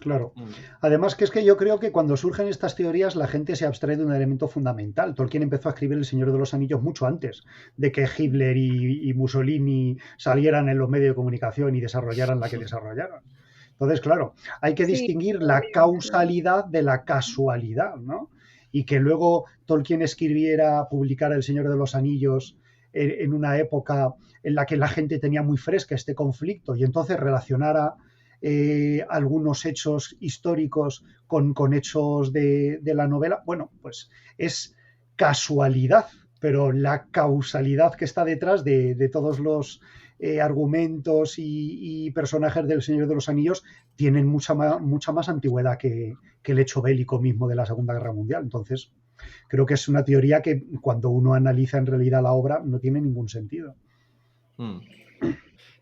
Claro. Mm. Además, que es que yo creo que cuando surgen estas teorías la gente se abstrae de un elemento fundamental. Tolkien empezó a escribir El Señor de los Anillos mucho antes de que Hitler y Mussolini salieran en los medios de comunicación y desarrollaran la que desarrollaron. Entonces, claro, hay que Sí, distinguir la causalidad de la casualidad, ¿no? Y que luego Tolkien publicara El Señor de los Anillos en una época en la que la gente tenía muy fresca este conflicto y entonces relacionara algunos hechos históricos con hechos de la novela, bueno, pues es casualidad, pero la causalidad que está detrás de todos los argumentos y personajes del Señor de los Anillos tienen mucha más antigüedad que el hecho bélico mismo de la Segunda Guerra Mundial. Entonces, creo que es una teoría que cuando uno analiza en realidad la obra no tiene ningún sentido. Mm.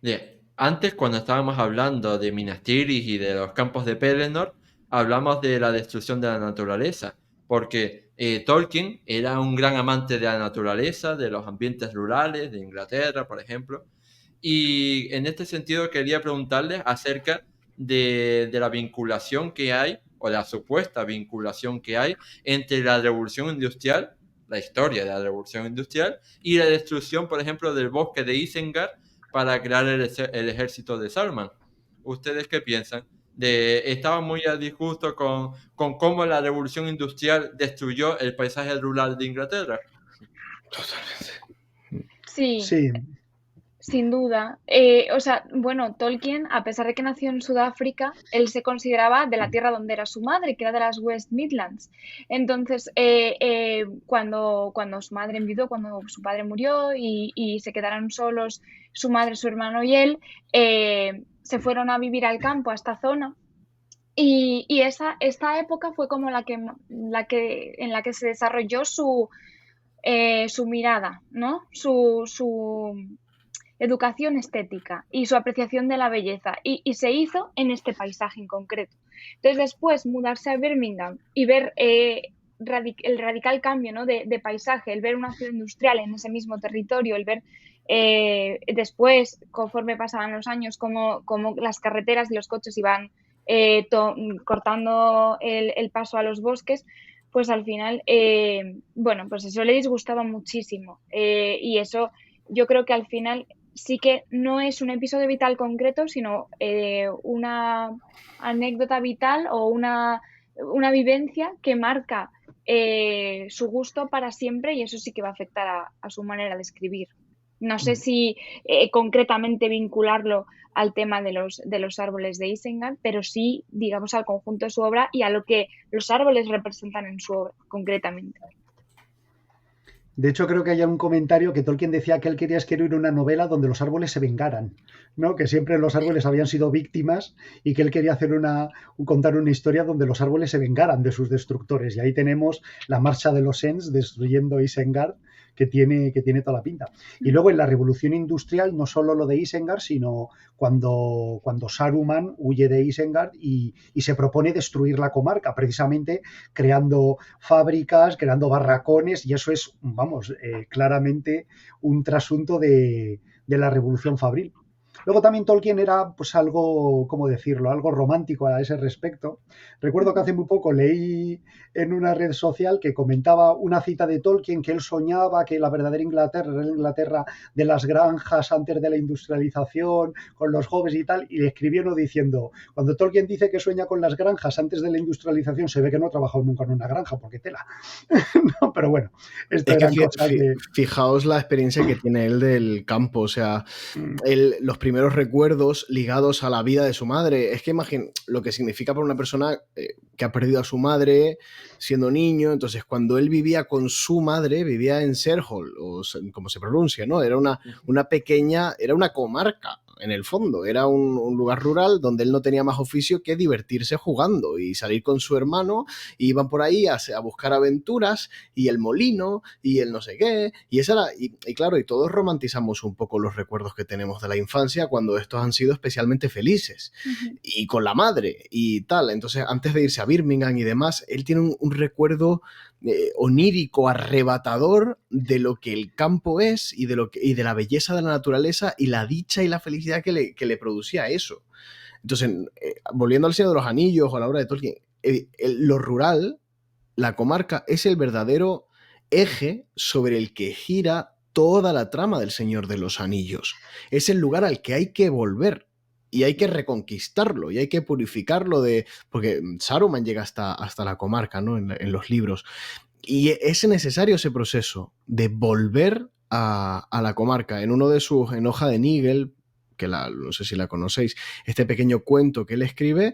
Bien, antes cuando estábamos hablando de Minas Tirith y de los campos de Pelennor, hablamos de la destrucción de la naturaleza, porque Tolkien era un gran amante de la naturaleza, de los ambientes rurales, de Inglaterra, por ejemplo, y en este sentido quería preguntarles acerca de la vinculación que hay, o la supuesta vinculación que hay, entre la revolución industrial, la historia de la revolución industrial, y la destrucción, por ejemplo, del bosque de Isengard, para crear el ejército de Saruman. ¿Ustedes qué piensan? Estaba muy a disgusto con cómo la revolución industrial destruyó el paisaje rural de Inglaterra. sí, Sí, sin duda. O sea, bueno, Tolkien, a pesar de que nació en Sudáfrica, él se consideraba de la tierra donde era su madre, que era de las West Midlands. Entonces, cuando su madre enviudó, cuando su padre murió y se quedaron solos su madre, su hermano y él, se fueron a vivir al campo, a esta zona. Y esta época fue como en la que se desarrolló su mirada, ¿no? Su educación estética y su apreciación de la belleza. Y se hizo en este paisaje en concreto. Entonces, después, mudarse a Birmingham y ver el radical cambio, ¿no? de paisaje, el ver una ciudad industrial en ese mismo territorio, el ver después, conforme pasaban los años, cómo las carreteras y los coches iban cortando el paso a los bosques, pues al final, bueno, pues eso le disgustaba muchísimo. Y eso yo creo que al final sí que no es un episodio vital concreto, sino una anécdota vital o una vivencia que marca su gusto para siempre, y eso sí que va a afectar a su manera de escribir. No sé si concretamente vincularlo al tema de los árboles de Isengard, pero sí, digamos, al conjunto de su obra y a lo que los árboles representan en su obra, concretamente. de hecho creo que hay un comentario que Tolkien decía que él quería escribir una novela donde los árboles se vengaran, ¿no? Que siempre los árboles habían sido víctimas y que él quería contar una historia donde los árboles se vengaran de sus destructores. Y ahí tenemos la marcha de los Ents destruyendo Isengard, que tiene toda la pinta. Y luego en la revolución industrial, no solo lo de Isengard, sino cuando Saruman huye de Isengard y se propone destruir la comarca, precisamente creando fábricas, creando barracones, y eso es, vamos, claramente un trasunto de la revolución fabril. Luego también Tolkien era pues algo, ¿cómo decirlo?, algo romántico a ese respecto. Recuerdo que hace muy poco leí en una red social que comentaba una cita de Tolkien, que él soñaba que la verdadera Inglaterra era la Inglaterra de las granjas antes de la industrialización, con los jóvenes y tal, y le escribió uno diciendo, cuando Tolkien dice que sueña con las granjas antes de la industrialización, se ve que no ha trabajado nunca en una granja, porque tela. No, pero bueno, esto Es que eran cosas de... fijaos la experiencia que tiene él del campo, o sea, los primeros recuerdos ligados a la vida de su madre. Es que imagina lo que significa para una persona que ha perdido a su madre siendo niño. Entonces, cuando él vivía con su madre, vivía en Serhol, o como se pronuncia, ¿no? Era una pequeña, era una comarca. En el fondo, era un lugar rural donde él no tenía más oficio que divertirse jugando y salir con su hermano, y iban por ahí a buscar aventuras, y el molino, y el no sé qué, y esa era, y claro, y todos romantizamos un poco los recuerdos que tenemos de la infancia cuando estos han sido especialmente felices, y con la madre, y tal. Entonces, antes de irse a Birmingham y demás, él tiene un recuerdo onírico, arrebatador de lo que el campo es y de la belleza de la naturaleza y la dicha y la felicidad que le producía eso. Entonces, volviendo al Señor de los Anillos o a la obra de Tolkien, lo rural, la comarca, es el verdadero eje sobre el que gira toda la trama del Señor de los Anillos. Es el lugar al que hay que volver y hay que reconquistarlo y hay que purificarlo porque Saruman llega hasta la comarca, ¿no? En los libros. Y es necesario ese proceso de volver a la comarca. En uno de sus, en Hoja de Nigel, que no sé si la conocéis, este pequeño cuento que él escribe,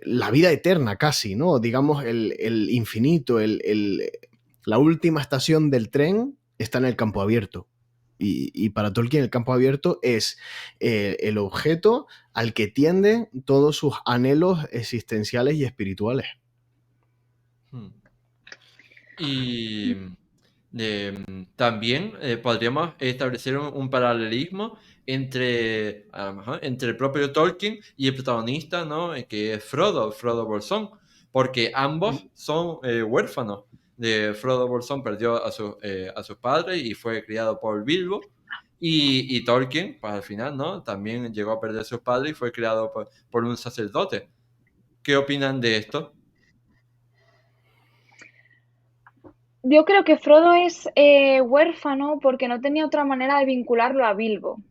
la vida eterna casi, ¿no? Digamos, el infinito, la última estación del tren está en el campo abierto. Y para Tolkien el campo abierto es el objeto al que tienden todos sus anhelos existenciales y espirituales. Y también podríamos establecer un paralelismo entre, a lo mejor, entre el propio Tolkien y el protagonista, ¿no? Que es Frodo Bolsón, porque ambos son huérfanos. Frodo Bolsón perdió a sus padres y fue criado por Bilbo, y Tolkien, pues al final, ¿no? También llegó a perder a sus padres y fue criado por un sacerdote. ¿Qué opinan de esto? Yo creo que Frodo es huérfano porque no tenía otra manera de vincularlo a Bilbo.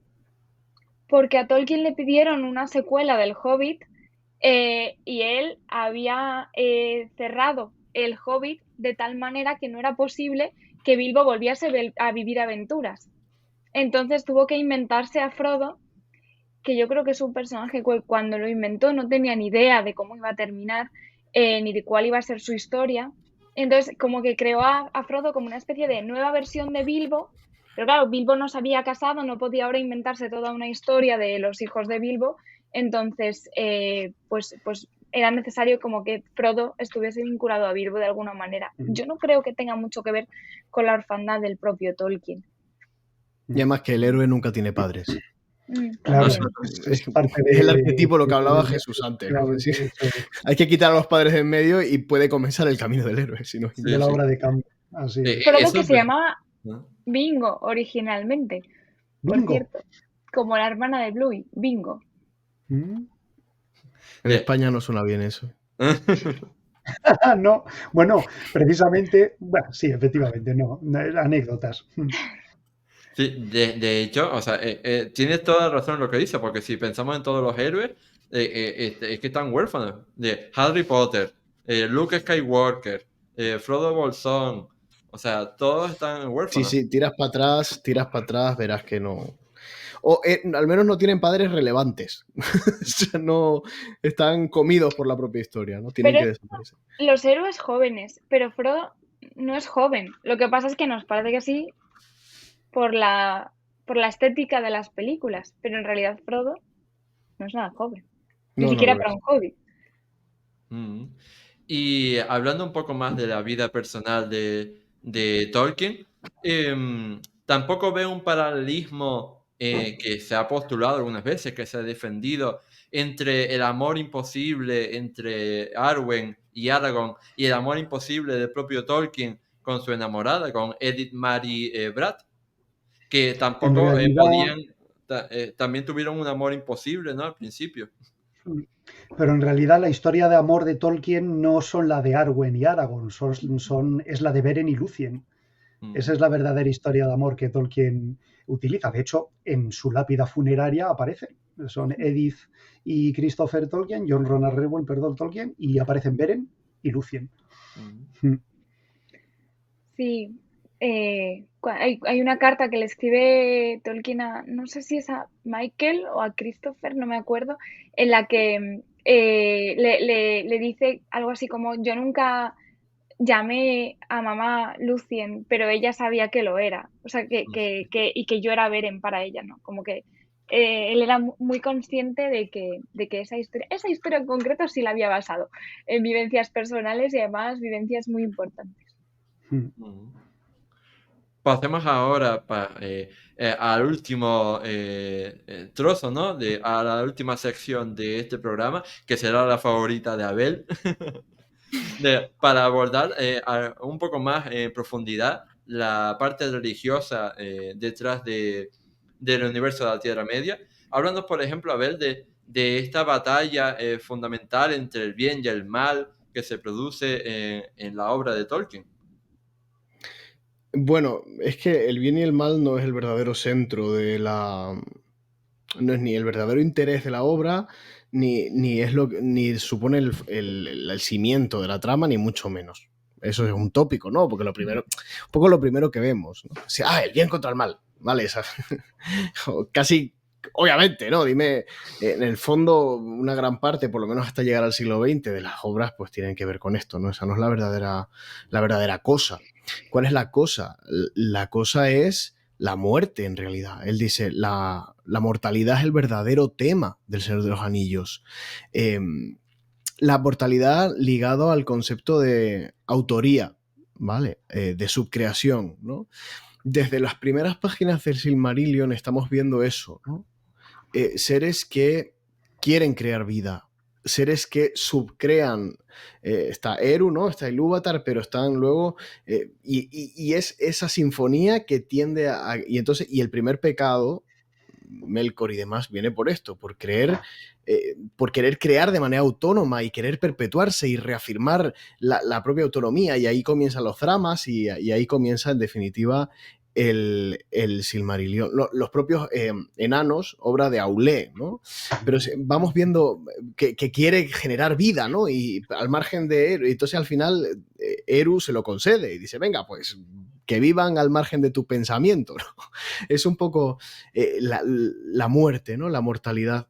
Porque a Tolkien le pidieron una secuela del Hobbit y él había cerrado el Hobbit de tal manera que no era posible que Bilbo volviese a vivir aventuras. Entonces tuvo que inventarse a Frodo, que yo creo que es un personaje que cuando lo inventó no tenía ni idea de cómo iba a terminar ni de cuál iba a ser su historia. Entonces como que creó a Frodo como una especie de nueva versión de Bilbo. Pero claro, Bilbo no se había casado, no podía ahora inventarse toda una historia de los hijos de Bilbo, entonces pues era necesario como que Frodo estuviese vinculado a Bilbo de alguna manera. Yo no creo que tenga mucho que ver con la orfandad del propio Tolkien. Y además que el héroe nunca tiene padres. Claro, es parte de, el arquetipo, lo que hablaba Jesús antes, ¿no? Sí. Hay que quitar a los padres de en medio y puede comenzar el camino del héroe. Si no, de la obra de Campbell. Así es. Frodo que se llamaba Bingo originalmente, por cierto, como la hermana de Bluey, Bingo. En España no suena bien eso. No, bueno, precisamente, bueno, sí, efectivamente, no, anécdotas. Sí, de hecho, o sea, tienes toda razón en lo que dice, porque si pensamos en todos los héroes, es que están huérfanos. De Harry Potter, Luke Skywalker, Frodo Bolsón, o sea, todos están huérfanos. Sí, tiras para atrás, verás que no. O al menos no tienen padres relevantes. O sea, no están comidos por la propia historia, ¿no? Tienen que desaparecer. Los héroes jóvenes, pero Frodo no es joven. Lo que pasa es que nos parece que sí por la estética de las películas, pero en realidad Frodo no es nada joven. Ni siquiera para un hobbit. Y hablando un poco más de la vida personal de Tolkien, tampoco veo un paralelismo que se ha postulado algunas veces, que se ha defendido entre el amor imposible entre Arwen y Aragorn y el amor imposible del propio Tolkien con su enamorada, con Edith Mary Bratt, que tampoco también tuvieron un amor imposible, ¿no? Al principio. Pero en realidad la historia de amor de Tolkien no son la de Arwen y Aragorn, es la de Beren y Lúthien. Esa es la verdadera historia de amor que Tolkien utiliza. De hecho, en su lápida funeraria aparecen. Son Edith y Christopher Tolkien, John Ronald Reuel, perdón, Tolkien, y aparecen Beren y Lúthien. Sí. Hay una carta que le escribe Tolkien a, no sé si es a Michael o a Christopher, no me acuerdo, en la que le dice algo así como: yo nunca llamé a mamá Lúthien, pero ella sabía que lo era, o sea, y que yo era Beren para ella, ¿no? Como que él era muy consciente de que esa historia en concreto sí la había basado en vivencias personales y además vivencias muy importantes. Pasemos ahora al último trozo, ¿no? A la última sección de este programa, que será la favorita de Abel, para abordar un poco más en profundidad la parte religiosa detrás del universo de la Tierra Media. Hablando, por ejemplo, Abel, de esta batalla fundamental entre el bien y el mal que se produce en la obra de Tolkien. Bueno, es que el bien y el mal no es el verdadero centro de la... No es ni el verdadero interés de la obra, ni es ni supone el cimiento de la trama, ni mucho menos. Eso es un tópico, ¿no? Porque un poco lo primero que vemos, ¿no? O sea, el bien contra el mal, ¿vale? Casi, obviamente, ¿no? Dime, en el fondo, una gran parte, por lo menos hasta llegar al siglo XX, de las obras, pues tienen que ver con esto, ¿no? Esa no es la verdadera cosa. ¿Cuál es la cosa? La cosa es la muerte, en realidad. Él dice, la mortalidad es el verdadero tema del Señor de los Anillos. La mortalidad ligado al concepto de autoría, ¿vale? De subcreación, ¿no? Desde las primeras páginas del Silmarillion estamos viendo eso, ¿no? Seres que quieren crear vida, seres que subcrean. Está Eru, ¿no? Está Ilúvatar, pero están luego... y es esa sinfonía que tiende a... Y el primer pecado, Melkor y demás, viene por esto, por querer crear de manera autónoma y querer perpetuarse y reafirmar la propia autonomía. Y ahí comienzan los dramas y ahí comienza, en definitiva, el Silmarillion. Los propios enanos, obra de Aulé, ¿no? Pero vamos viendo que quiere generar vida, ¿no? Y al margen de Eru, entonces al final Eru se lo concede y dice, venga, pues que vivan al margen de tu pensamiento, ¿no? Es un poco la muerte, ¿no? La mortalidad.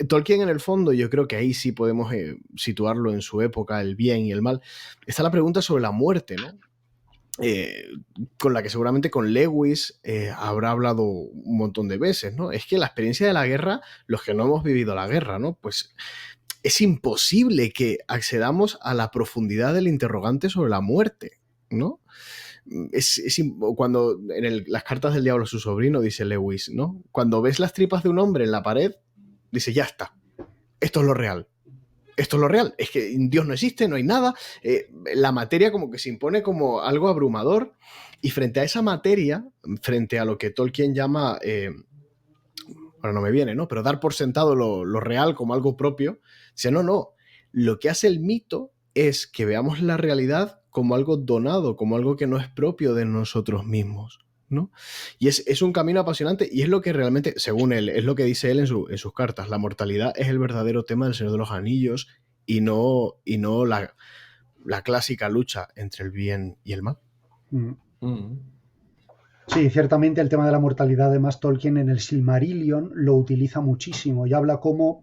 Tolkien, en el fondo, yo creo que ahí sí podemos situarlo en su época, el bien y el mal. Está la pregunta sobre la muerte, ¿no? Con la que seguramente con Lewis habrá hablado un montón de veces, ¿no? Es que la experiencia de la guerra, los que no hemos vivido la guerra, ¿no? Pues es imposible que accedamos a la profundidad del interrogante sobre la muerte, ¿no? Cuando en las cartas del diablo a su sobrino, dice Lewis, ¿no? Cuando ves las tripas de un hombre en la pared, dice, ya está, esto es lo real. Esto es lo real, es que Dios no existe, no hay nada, la materia como que se impone como algo abrumador, y frente a esa materia, frente a lo que Tolkien llama, ahora no me viene, ¿no? Pero dar por sentado lo real como algo propio, dice, no, lo que hace el mito es que veamos la realidad como algo donado, como algo que no es propio de nosotros mismos, ¿no? Y es un camino apasionante y es lo que realmente, según él, es lo que dice él en sus cartas, la mortalidad es el verdadero tema del Señor de los Anillos y no la clásica lucha entre el bien y el mal. Sí, ciertamente el tema de la mortalidad, además Tolkien en el Silmarillion lo utiliza muchísimo y habla como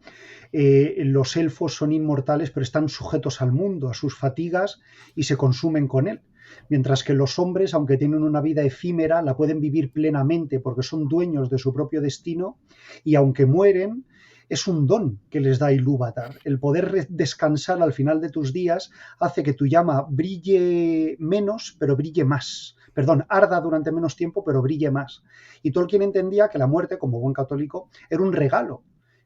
los elfos son inmortales pero están sujetos al mundo, a sus fatigas y se consumen con él. Mientras que los hombres, aunque tienen una vida efímera, la pueden vivir plenamente porque son dueños de su propio destino y aunque mueren, es un don que les da Ilúvatar. El poder descansar al final de tus días hace que tu llama brille menos, pero brille más. Perdón, arda durante menos tiempo, pero brille más. Y Tolkien entendía que la muerte, como buen católico, era un regalo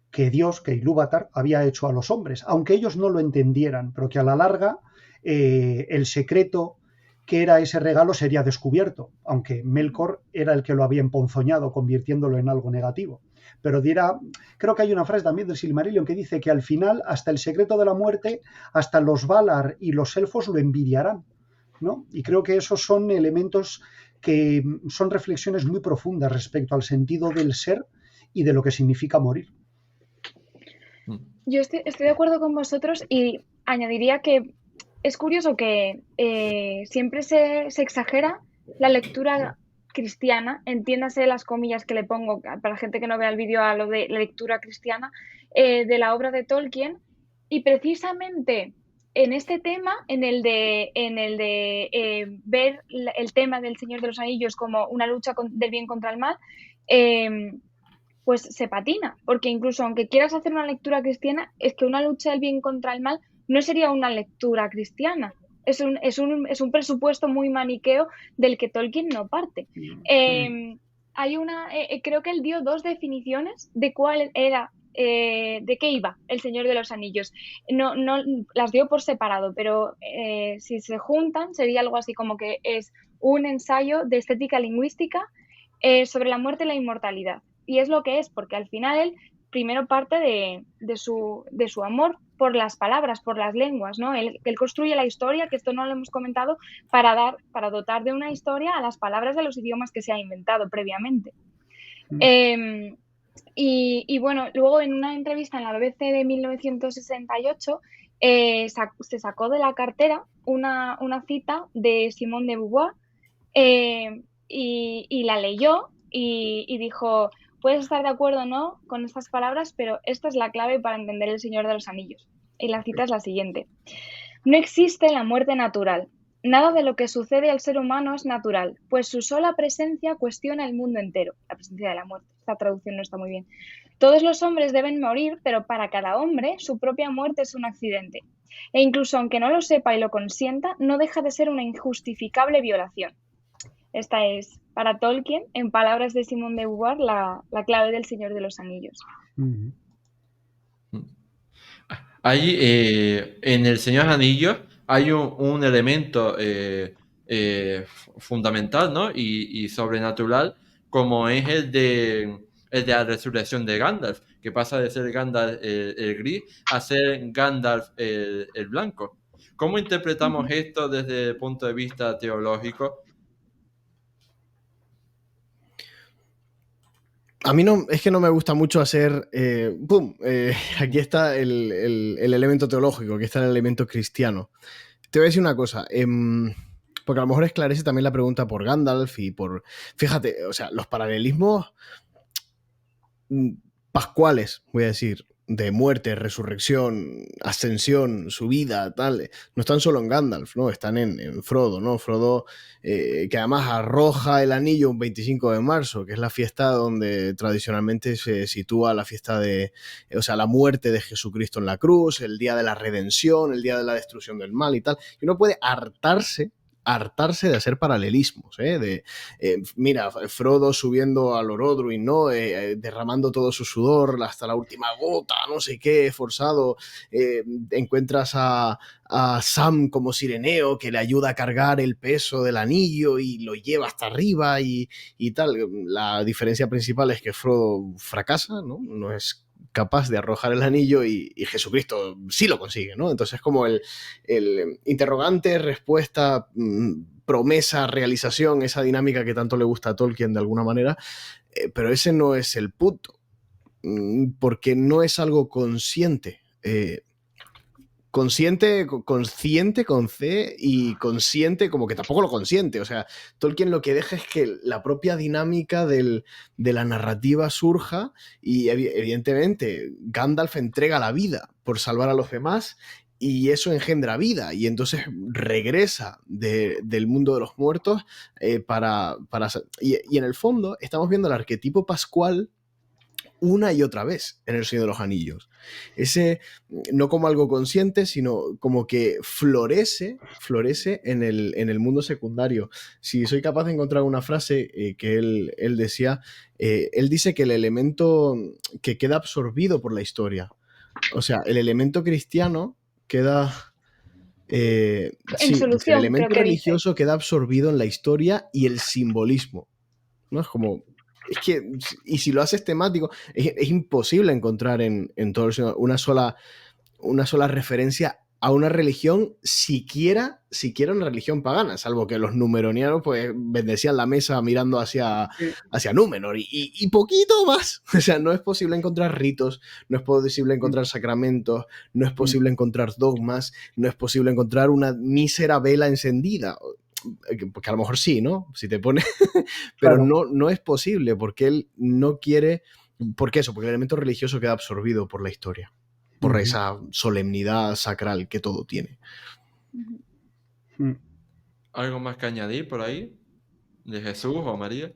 que Dios, que Ilúvatar, había hecho a los hombres, aunque ellos no lo entendieran, pero que a la larga el secreto que era ese regalo sería descubierto, aunque Melkor era el que lo había emponzoñado, convirtiéndolo en algo negativo. Pero creo que hay una frase también del Silmarillion que dice que al final, hasta el secreto de la muerte, hasta los Valar y los elfos lo envidiarán, ¿no? Y creo que esos son elementos que son reflexiones muy profundas respecto al sentido del ser y de lo que significa morir. Yo estoy de acuerdo con vosotros y añadiría que es curioso que siempre se exagera la lectura cristiana, entiéndase las comillas que le pongo para la gente que no vea el vídeo a lo de la lectura cristiana de la obra de Tolkien, y precisamente en este tema, en el de ver el tema del Señor de los Anillos como una lucha del bien contra el mal, pues se patina, porque incluso aunque quieras hacer una lectura cristiana, es que una lucha del bien contra el mal no sería una lectura cristiana. Es un presupuesto muy maniqueo del que Tolkien no parte. Creo que él dio dos definiciones de cuál era, de qué iba El Señor de los Anillos. No las dio por separado, pero si se juntan sería algo así como que es un ensayo de estética lingüística sobre la muerte y la inmortalidad. Y es lo que es, porque al final él primero parte de su amor por las palabras, por las lenguas, ¿no? Él construye la historia, que esto no lo hemos comentado, para dotar de una historia a las palabras de los idiomas que se ha inventado previamente. Y bueno, luego en una entrevista en la BBC de 1968 se sacó de la cartera una cita de Simone de Beauvoir y la leyó y dijo: puedes estar de acuerdo o no con estas palabras, pero esta es la clave para entender El Señor de los Anillos. Y la cita es la siguiente: no existe la muerte natural. Nada de lo que sucede al ser humano es natural, pues su sola presencia cuestiona el mundo entero. La presencia de la muerte. Esta traducción no está muy bien. Todos los hombres deben morir, pero para cada hombre su propia muerte es un accidente. E incluso aunque no lo sepa y lo consienta, no deja de ser una injustificable violación. Esta es, para Tolkien, en palabras de Simone de Beauvoir, la clave del Señor de los Anillos. Ahí, en El Señor de los Anillos, hay un elemento fundamental, ¿no? y sobrenatural, como es el de la resurrección de Gandalf, que pasa de ser Gandalf el gris a ser Gandalf el blanco. ¿Cómo interpretamos esto desde el punto de vista teológico? A mí no, es que no me gusta mucho hacer... aquí está el elemento teológico, aquí está el elemento cristiano. Te voy a decir una cosa, porque a lo mejor esclarece también la pregunta por Gandalf y por... Fíjate, o sea, los paralelismos pascuales, voy a decir, de muerte, resurrección, ascensión, subida, tal, no están solo en Gandalf, ¿no? Están en Frodo, ¿no? Frodo, que además arroja el anillo un 25 de marzo, que es la fiesta donde tradicionalmente se sitúa la fiesta de, o sea, la muerte de Jesucristo en la cruz, el día de la redención, el día de la destrucción del mal y tal. Y uno puede hartarse de hacer paralelismos, mira, Frodo subiendo al Orodruin, ¿no? Derramando todo su sudor hasta la última gota, no sé qué, forzado, encuentras a Sam como Sireneo, que le ayuda a cargar el peso del anillo y lo lleva hasta arriba y tal. La diferencia principal es que Frodo fracasa, ¿no? No es capaz de arrojar el anillo y Jesucristo sí lo consigue, ¿no? Entonces como el interrogante, respuesta, promesa, realización, esa dinámica que tanto le gusta a Tolkien de alguna manera, pero ese no es el punto, porque no es algo consciente. Consciente con C y consciente como que tampoco lo consiente. O sea, Tolkien lo que deja es que la propia dinámica de la narrativa surja y evidentemente Gandalf entrega la vida por salvar a los demás y eso engendra vida y entonces regresa del mundo de los muertos y en el fondo estamos viendo el arquetipo pascual una y otra vez en El Señor de los Anillos. Ese, no como algo consciente, sino como que florece en el mundo secundario. Si soy capaz de encontrar una frase que él decía, él dice que el elemento que queda absorbido por la historia, o sea, el elemento cristiano queda... el elemento religioso queda absorbido en la historia y el simbolismo, ¿no? Es como... Es que, y si lo haces temático, es imposible encontrar en todo una sola referencia a una religión, siquiera una religión pagana, salvo que los numeronianos pues bendecían la mesa mirando hacia Númenor y poquito más. O sea, no es posible encontrar ritos, no es posible encontrar sacramentos, no es posible encontrar dogmas, no es posible encontrar una mísera vela encendida. Porque a lo mejor sí, ¿no? Si te pone... Pero claro. no es posible porque él no quiere... ¿Por qué eso? Porque el elemento religioso queda absorbido por la historia, por esa solemnidad sacral que todo tiene. ¿Algo más que añadir por ahí? ¿De Jesús o María?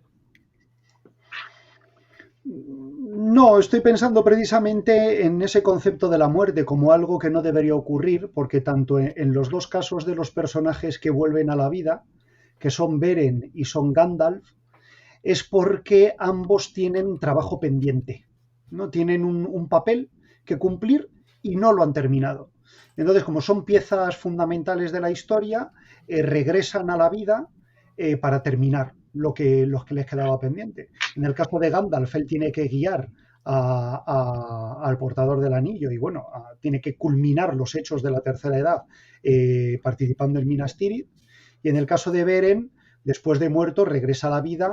No, estoy pensando precisamente en ese concepto de la muerte como algo que no debería ocurrir, porque tanto en los dos casos de los personajes que vuelven a la vida, que son Beren y son Gandalf, es porque ambos tienen un trabajo pendiente, ¿no? Tienen un papel que cumplir y no lo han terminado. Entonces, como son piezas fundamentales de la historia, regresan a la vida para terminar lo que les quedaba pendiente. En el caso de Gandalf, él tiene que guiar al portador del anillo y bueno, tiene que culminar los hechos de la tercera edad participando en Minas Tirith. Y en el caso de Beren, después de muerto, regresa a la vida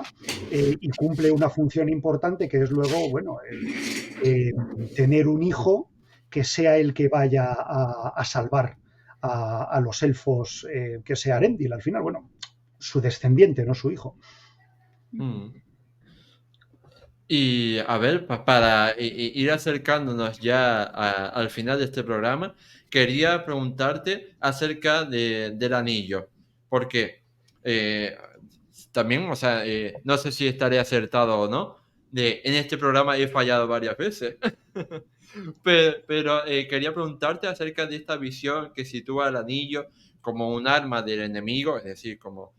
y cumple una función importante que es luego, bueno, tener un hijo que sea el que vaya a salvar a los elfos, que sea Arendil al final, bueno, su descendiente, no su hijo. Y a ver, para ir acercándonos ya al final de este programa, quería preguntarte acerca del anillo, porque también, o sea, no sé si estaré acertado o no, en este programa he fallado varias veces, pero quería preguntarte acerca de esta visión que sitúa el anillo como un arma del enemigo, es decir, como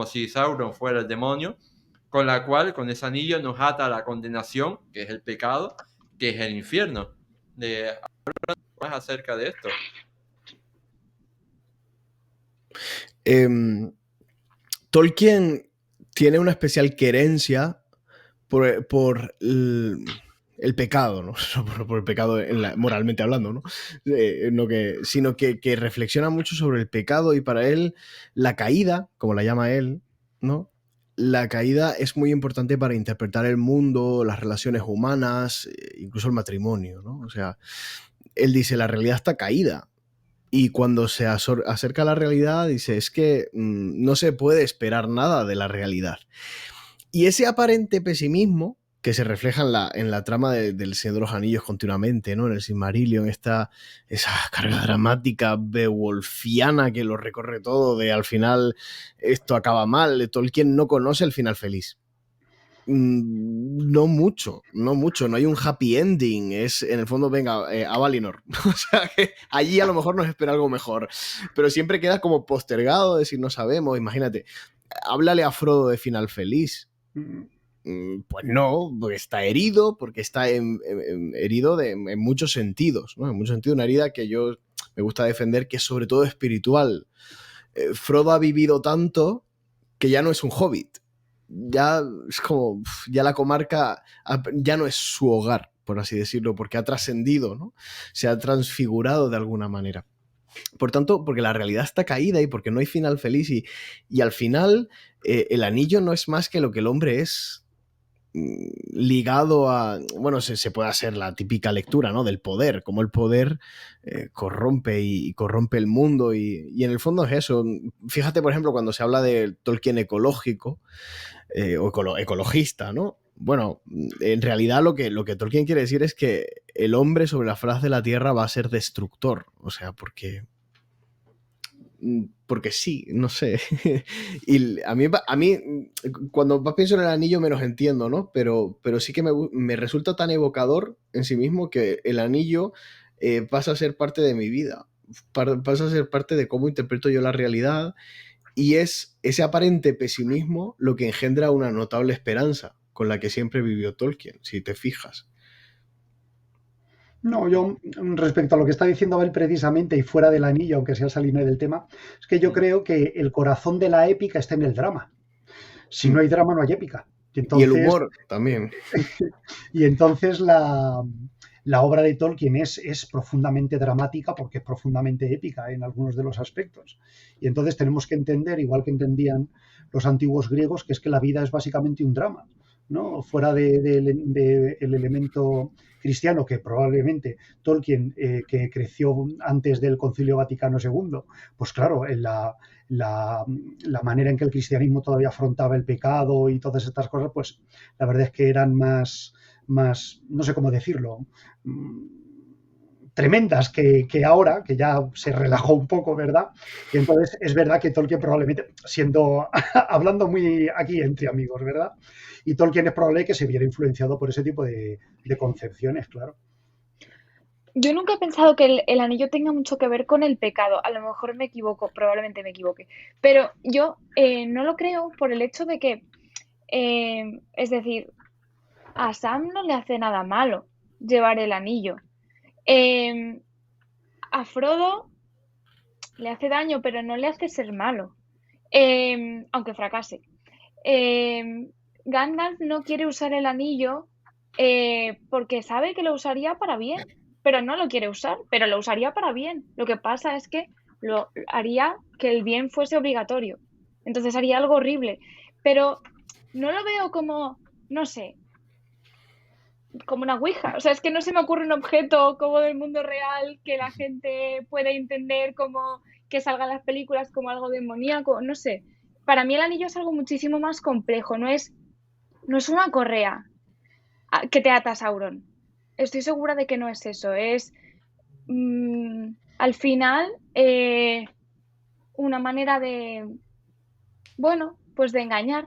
si Sauron fuera el demonio, con la cual, con ese anillo, nos ata a la condenación, que es el pecado, que es el infierno. Más acerca de esto. Tolkien tiene una especial querencia por el pecado, ¿no? Por el pecado moralmente hablando, ¿no? Sino que reflexiona mucho sobre el pecado y para él la caída, como la llama él, ¿no? La caída es muy importante para interpretar el mundo, las relaciones humanas, incluso el matrimonio, ¿no? O sea, él dice, la realidad está caída. Y cuando se acerca a la realidad, dice, es que no se puede esperar nada de la realidad. Y ese aparente pesimismo que se refleja en la trama del Señor de los Anillos continuamente, ¿no? En el Silmarillion, esa carga dramática beowulfiana que lo recorre todo, de al final esto acaba mal. Tolkien no conoce el final feliz. No mucho, no hay un happy ending, es en el fondo, venga, a Valinor. O sea, que allí a lo mejor nos espera algo mejor, pero siempre queda como postergado, decir, no sabemos, imagínate, háblale a Frodo de final feliz. Pues no, porque está herido, porque está herido en muchos sentidos, ¿no? En muchos sentidos, una herida que yo me gusta defender, que es sobre todo espiritual. Frodo ha vivido tanto que ya no es un hobbit. Ya es como, ya la comarca ya no es su hogar, por así decirlo, porque ha trascendido, ¿no? Se ha transfigurado de alguna manera. Por tanto, porque la realidad está caída y porque no hay final feliz y al final el anillo no es más que lo que el hombre es, ligado a, bueno, se puede hacer la típica lectura, ¿no? Del poder, como el poder corrompe y corrompe el mundo y en el fondo es eso. Fíjate, por ejemplo, cuando se habla de Tolkien ecológico o ecologista, ¿no? Bueno, en realidad lo que Tolkien quiere decir es que el hombre sobre la faz de la Tierra va a ser destructor, o sea, porque sí, no sé. Y a mí cuando pienso en el anillo menos entiendo, ¿no? Pero sí que me resulta tan evocador en sí mismo que el anillo pasa a ser parte de mi vida, pasa a ser parte de cómo interpreto yo la realidad y es ese aparente pesimismo lo que engendra una notable esperanza con la que siempre vivió Tolkien, si te fijas. No, yo respecto a lo que está diciendo Abel precisamente y fuera del anillo, aunque sea salirme del tema, es que yo creo que el corazón de la épica está en el drama. Si no hay drama, no hay épica. Y el humor también. Y entonces la obra de Tolkien es profundamente dramática porque es profundamente épica en algunos de los aspectos. Y entonces tenemos que entender, igual que entendían los antiguos griegos, que es que la vida es básicamente un drama, ¿no? Fuera del elemento cristiano, que probablemente Tolkien, que creció antes del Concilio Vaticano II, pues claro, en la manera en que el cristianismo todavía afrontaba el pecado y todas estas cosas, pues la verdad es que eran más no sé cómo decirlo, tremendas que ahora, que ya se relajó un poco, ¿verdad? Y entonces es verdad que Tolkien probablemente, hablando muy aquí entre amigos, ¿verdad? Y Tolkien es probable que se viera influenciado por ese tipo de concepciones, claro. Yo nunca he pensado que el anillo tenga mucho que ver con el pecado. A lo mejor me equivoco, probablemente me equivoque. Pero yo no lo creo por el hecho de que, es decir, a Sam no le hace nada malo llevar el anillo. A Frodo le hace daño, pero no le hace ser malo, aunque fracase. Gandalf no quiere usar el anillo porque sabe que lo usaría para bien, pero no lo quiere usar, pero lo usaría para bien. Lo que pasa es que lo haría que el bien fuese obligatorio. Entonces haría algo horrible, pero no lo veo como, no sé, como una ouija. O sea, es que no se me ocurre un objeto como del mundo real que la gente pueda entender como que salgan las películas como algo demoníaco, no sé. Para mí el anillo es algo muchísimo más complejo, no es una correa que te ata a Sauron. Estoy segura de que no es eso, es al final una manera de, bueno, pues de engañar.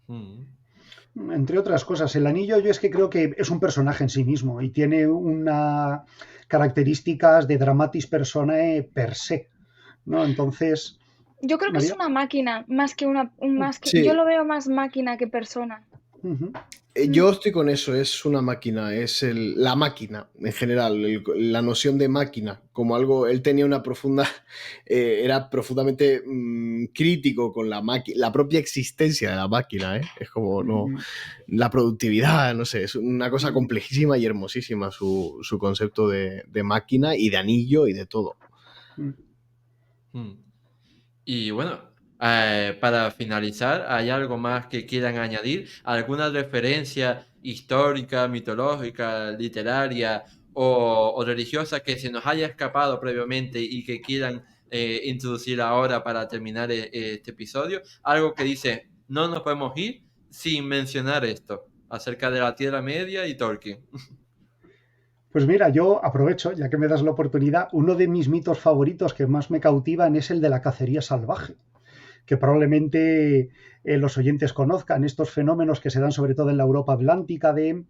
Mm. Entre otras cosas, el anillo yo es que creo que es un personaje en sí mismo y tiene una características de dramatis personae per se, ¿no? Entonces, Yo creo que es María. una máquina, más que yo Sí, lo veo más máquina que persona. Ujú. Mm. yo estoy con eso, es una máquina, es la máquina en general, la noción de máquina, como algo, él tenía una profunda, era profundamente crítico con la propia existencia de la máquina, ¿eh? Es como, no, Mm, la productividad, no sé, es una cosa mm. complejísima y hermosísima su concepto de máquina y de anillo y de todo. Mm. Mm. Y bueno, para finalizar, ¿hay algo más que quieran añadir? ¿Alguna referencia histórica, mitológica, literaria o religiosa que se nos haya escapado previamente y que quieran introducir ahora para terminar este episodio? Algo que dice, no nos podemos ir sin mencionar esto acerca de la Tierra Media y Tolkien. Pues mira, yo aprovecho, ya que me das la oportunidad, uno de mis mitos favoritos que más me cautivan es el de la cacería salvaje, que probablemente los oyentes conozcan, estos fenómenos que se dan sobre todo en la Europa atlántica de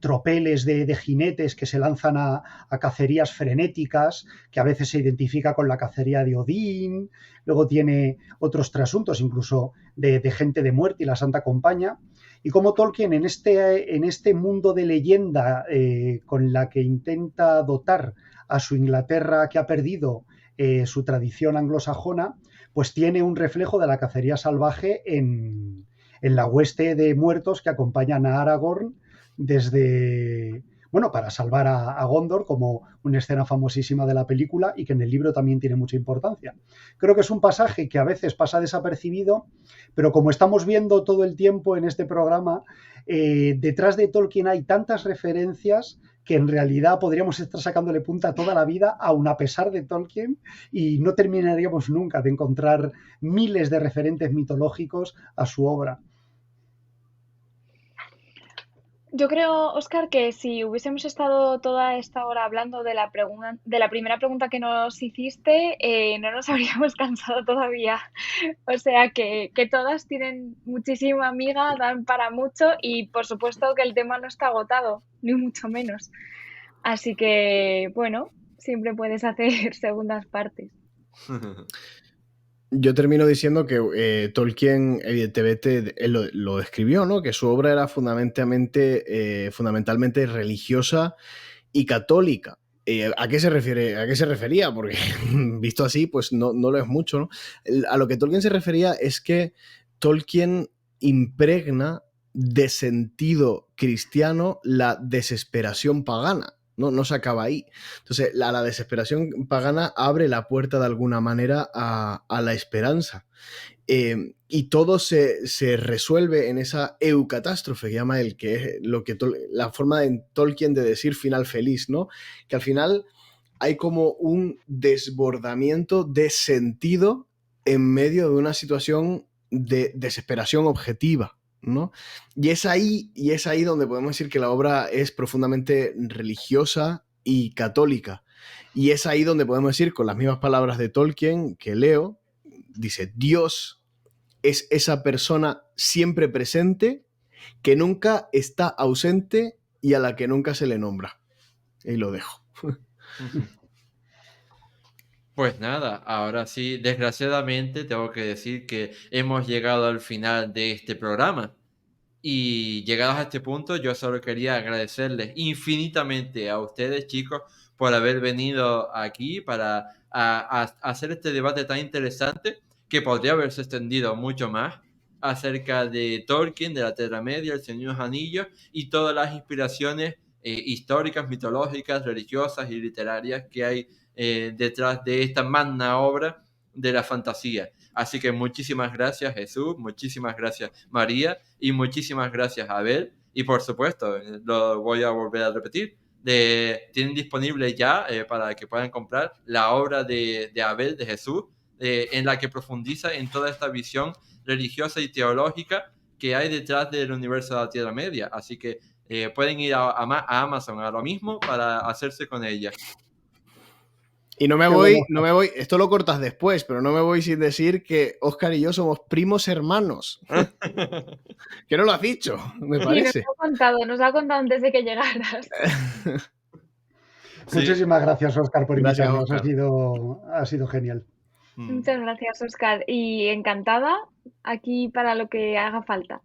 tropeles de jinetes que se lanzan a cacerías frenéticas, que a veces se identifica con la cacería de Odín, luego tiene otros trasuntos, incluso de gente de muerte y la Santa Compañía, y como Tolkien en este mundo de leyenda con la que intenta dotar a su Inglaterra que ha perdido su tradición anglosajona, pues tiene un reflejo de la cacería salvaje en la hueste de muertos que acompañan a Aragorn desde, bueno, para salvar a Gondor, como una escena famosísima de la película y que en el libro también tiene mucha importancia. Creo que es un pasaje que a veces pasa desapercibido, pero como estamos viendo todo el tiempo en este programa, detrás de Tolkien hay tantas referencias que en realidad podríamos estar sacándole punta toda la vida, aun a pesar de Tolkien, y no terminaríamos nunca de encontrar miles de referentes mitológicos a su obra. Yo creo, Oscar, que si hubiésemos estado toda esta hora hablando de la primera pregunta que nos hiciste, no nos habríamos cansado todavía. O sea que todas tienen muchísima amiga, dan para mucho y por supuesto que el tema no está agotado, ni mucho menos. Así que, bueno, siempre puedes hacer segundas partes. Yo termino diciendo que Tolkien, evidentemente, él lo describió, ¿no? Que su obra era fundamentalmente religiosa y católica. ¿A qué se refiere? ¿A qué se refería? Porque visto así, pues no lo es mucho, ¿no? A lo que Tolkien se refería es que Tolkien impregna de sentido cristiano la desesperación pagana. No se acaba ahí. Entonces, la desesperación pagana abre la puerta de alguna manera a la esperanza. Y todo se resuelve en esa eucatástrofe que llama él, que es la forma de Tolkien de decir final feliz, ¿no? Que al final hay como un desbordamiento de sentido en medio de una situación de desesperación objetiva, ¿no? Y es ahí donde podemos decir que la obra es profundamente religiosa y católica. Y es ahí donde podemos decir, con las mismas palabras de Tolkien que leo, dice, Dios es esa persona siempre presente que nunca está ausente y a la que nunca se le nombra. Y lo dejo. Pues nada, ahora sí, desgraciadamente tengo que decir que hemos llegado al final de este programa. Y llegados a este punto, yo solo quería agradecerles infinitamente a ustedes, chicos, por haber venido aquí para hacer este debate tan interesante que podría haberse extendido mucho más. acerca de Tolkien, de la Tierra Media, el Señor de los Anillos y todas las inspiraciones históricas, mitológicas, religiosas y literarias que hay detrás de esta magna obra de la fantasía. Así que muchísimas gracias, Jesús, muchísimas gracias, María, y muchísimas gracias, Abel. Y por supuesto, lo voy a volver a repetir, tienen disponible ya para que puedan comprar la obra de Abel, de Jesús, en la que profundiza en toda esta visión religiosa y teológica que hay detrás del universo de la Tierra Media. Así que pueden ir a Amazon ahora mismo para hacerse con ella. Y no me voy, esto lo cortas después, pero no me voy sin decir que Óscar y yo somos primos hermanos. Que no lo has dicho, me parece. Sí, nos ha contado antes de que llegaras. Sí. Muchísimas gracias, Óscar, por invitarnos. Óscar. Ha sido genial. Muchas gracias, Óscar. Y encantada aquí para lo que haga falta.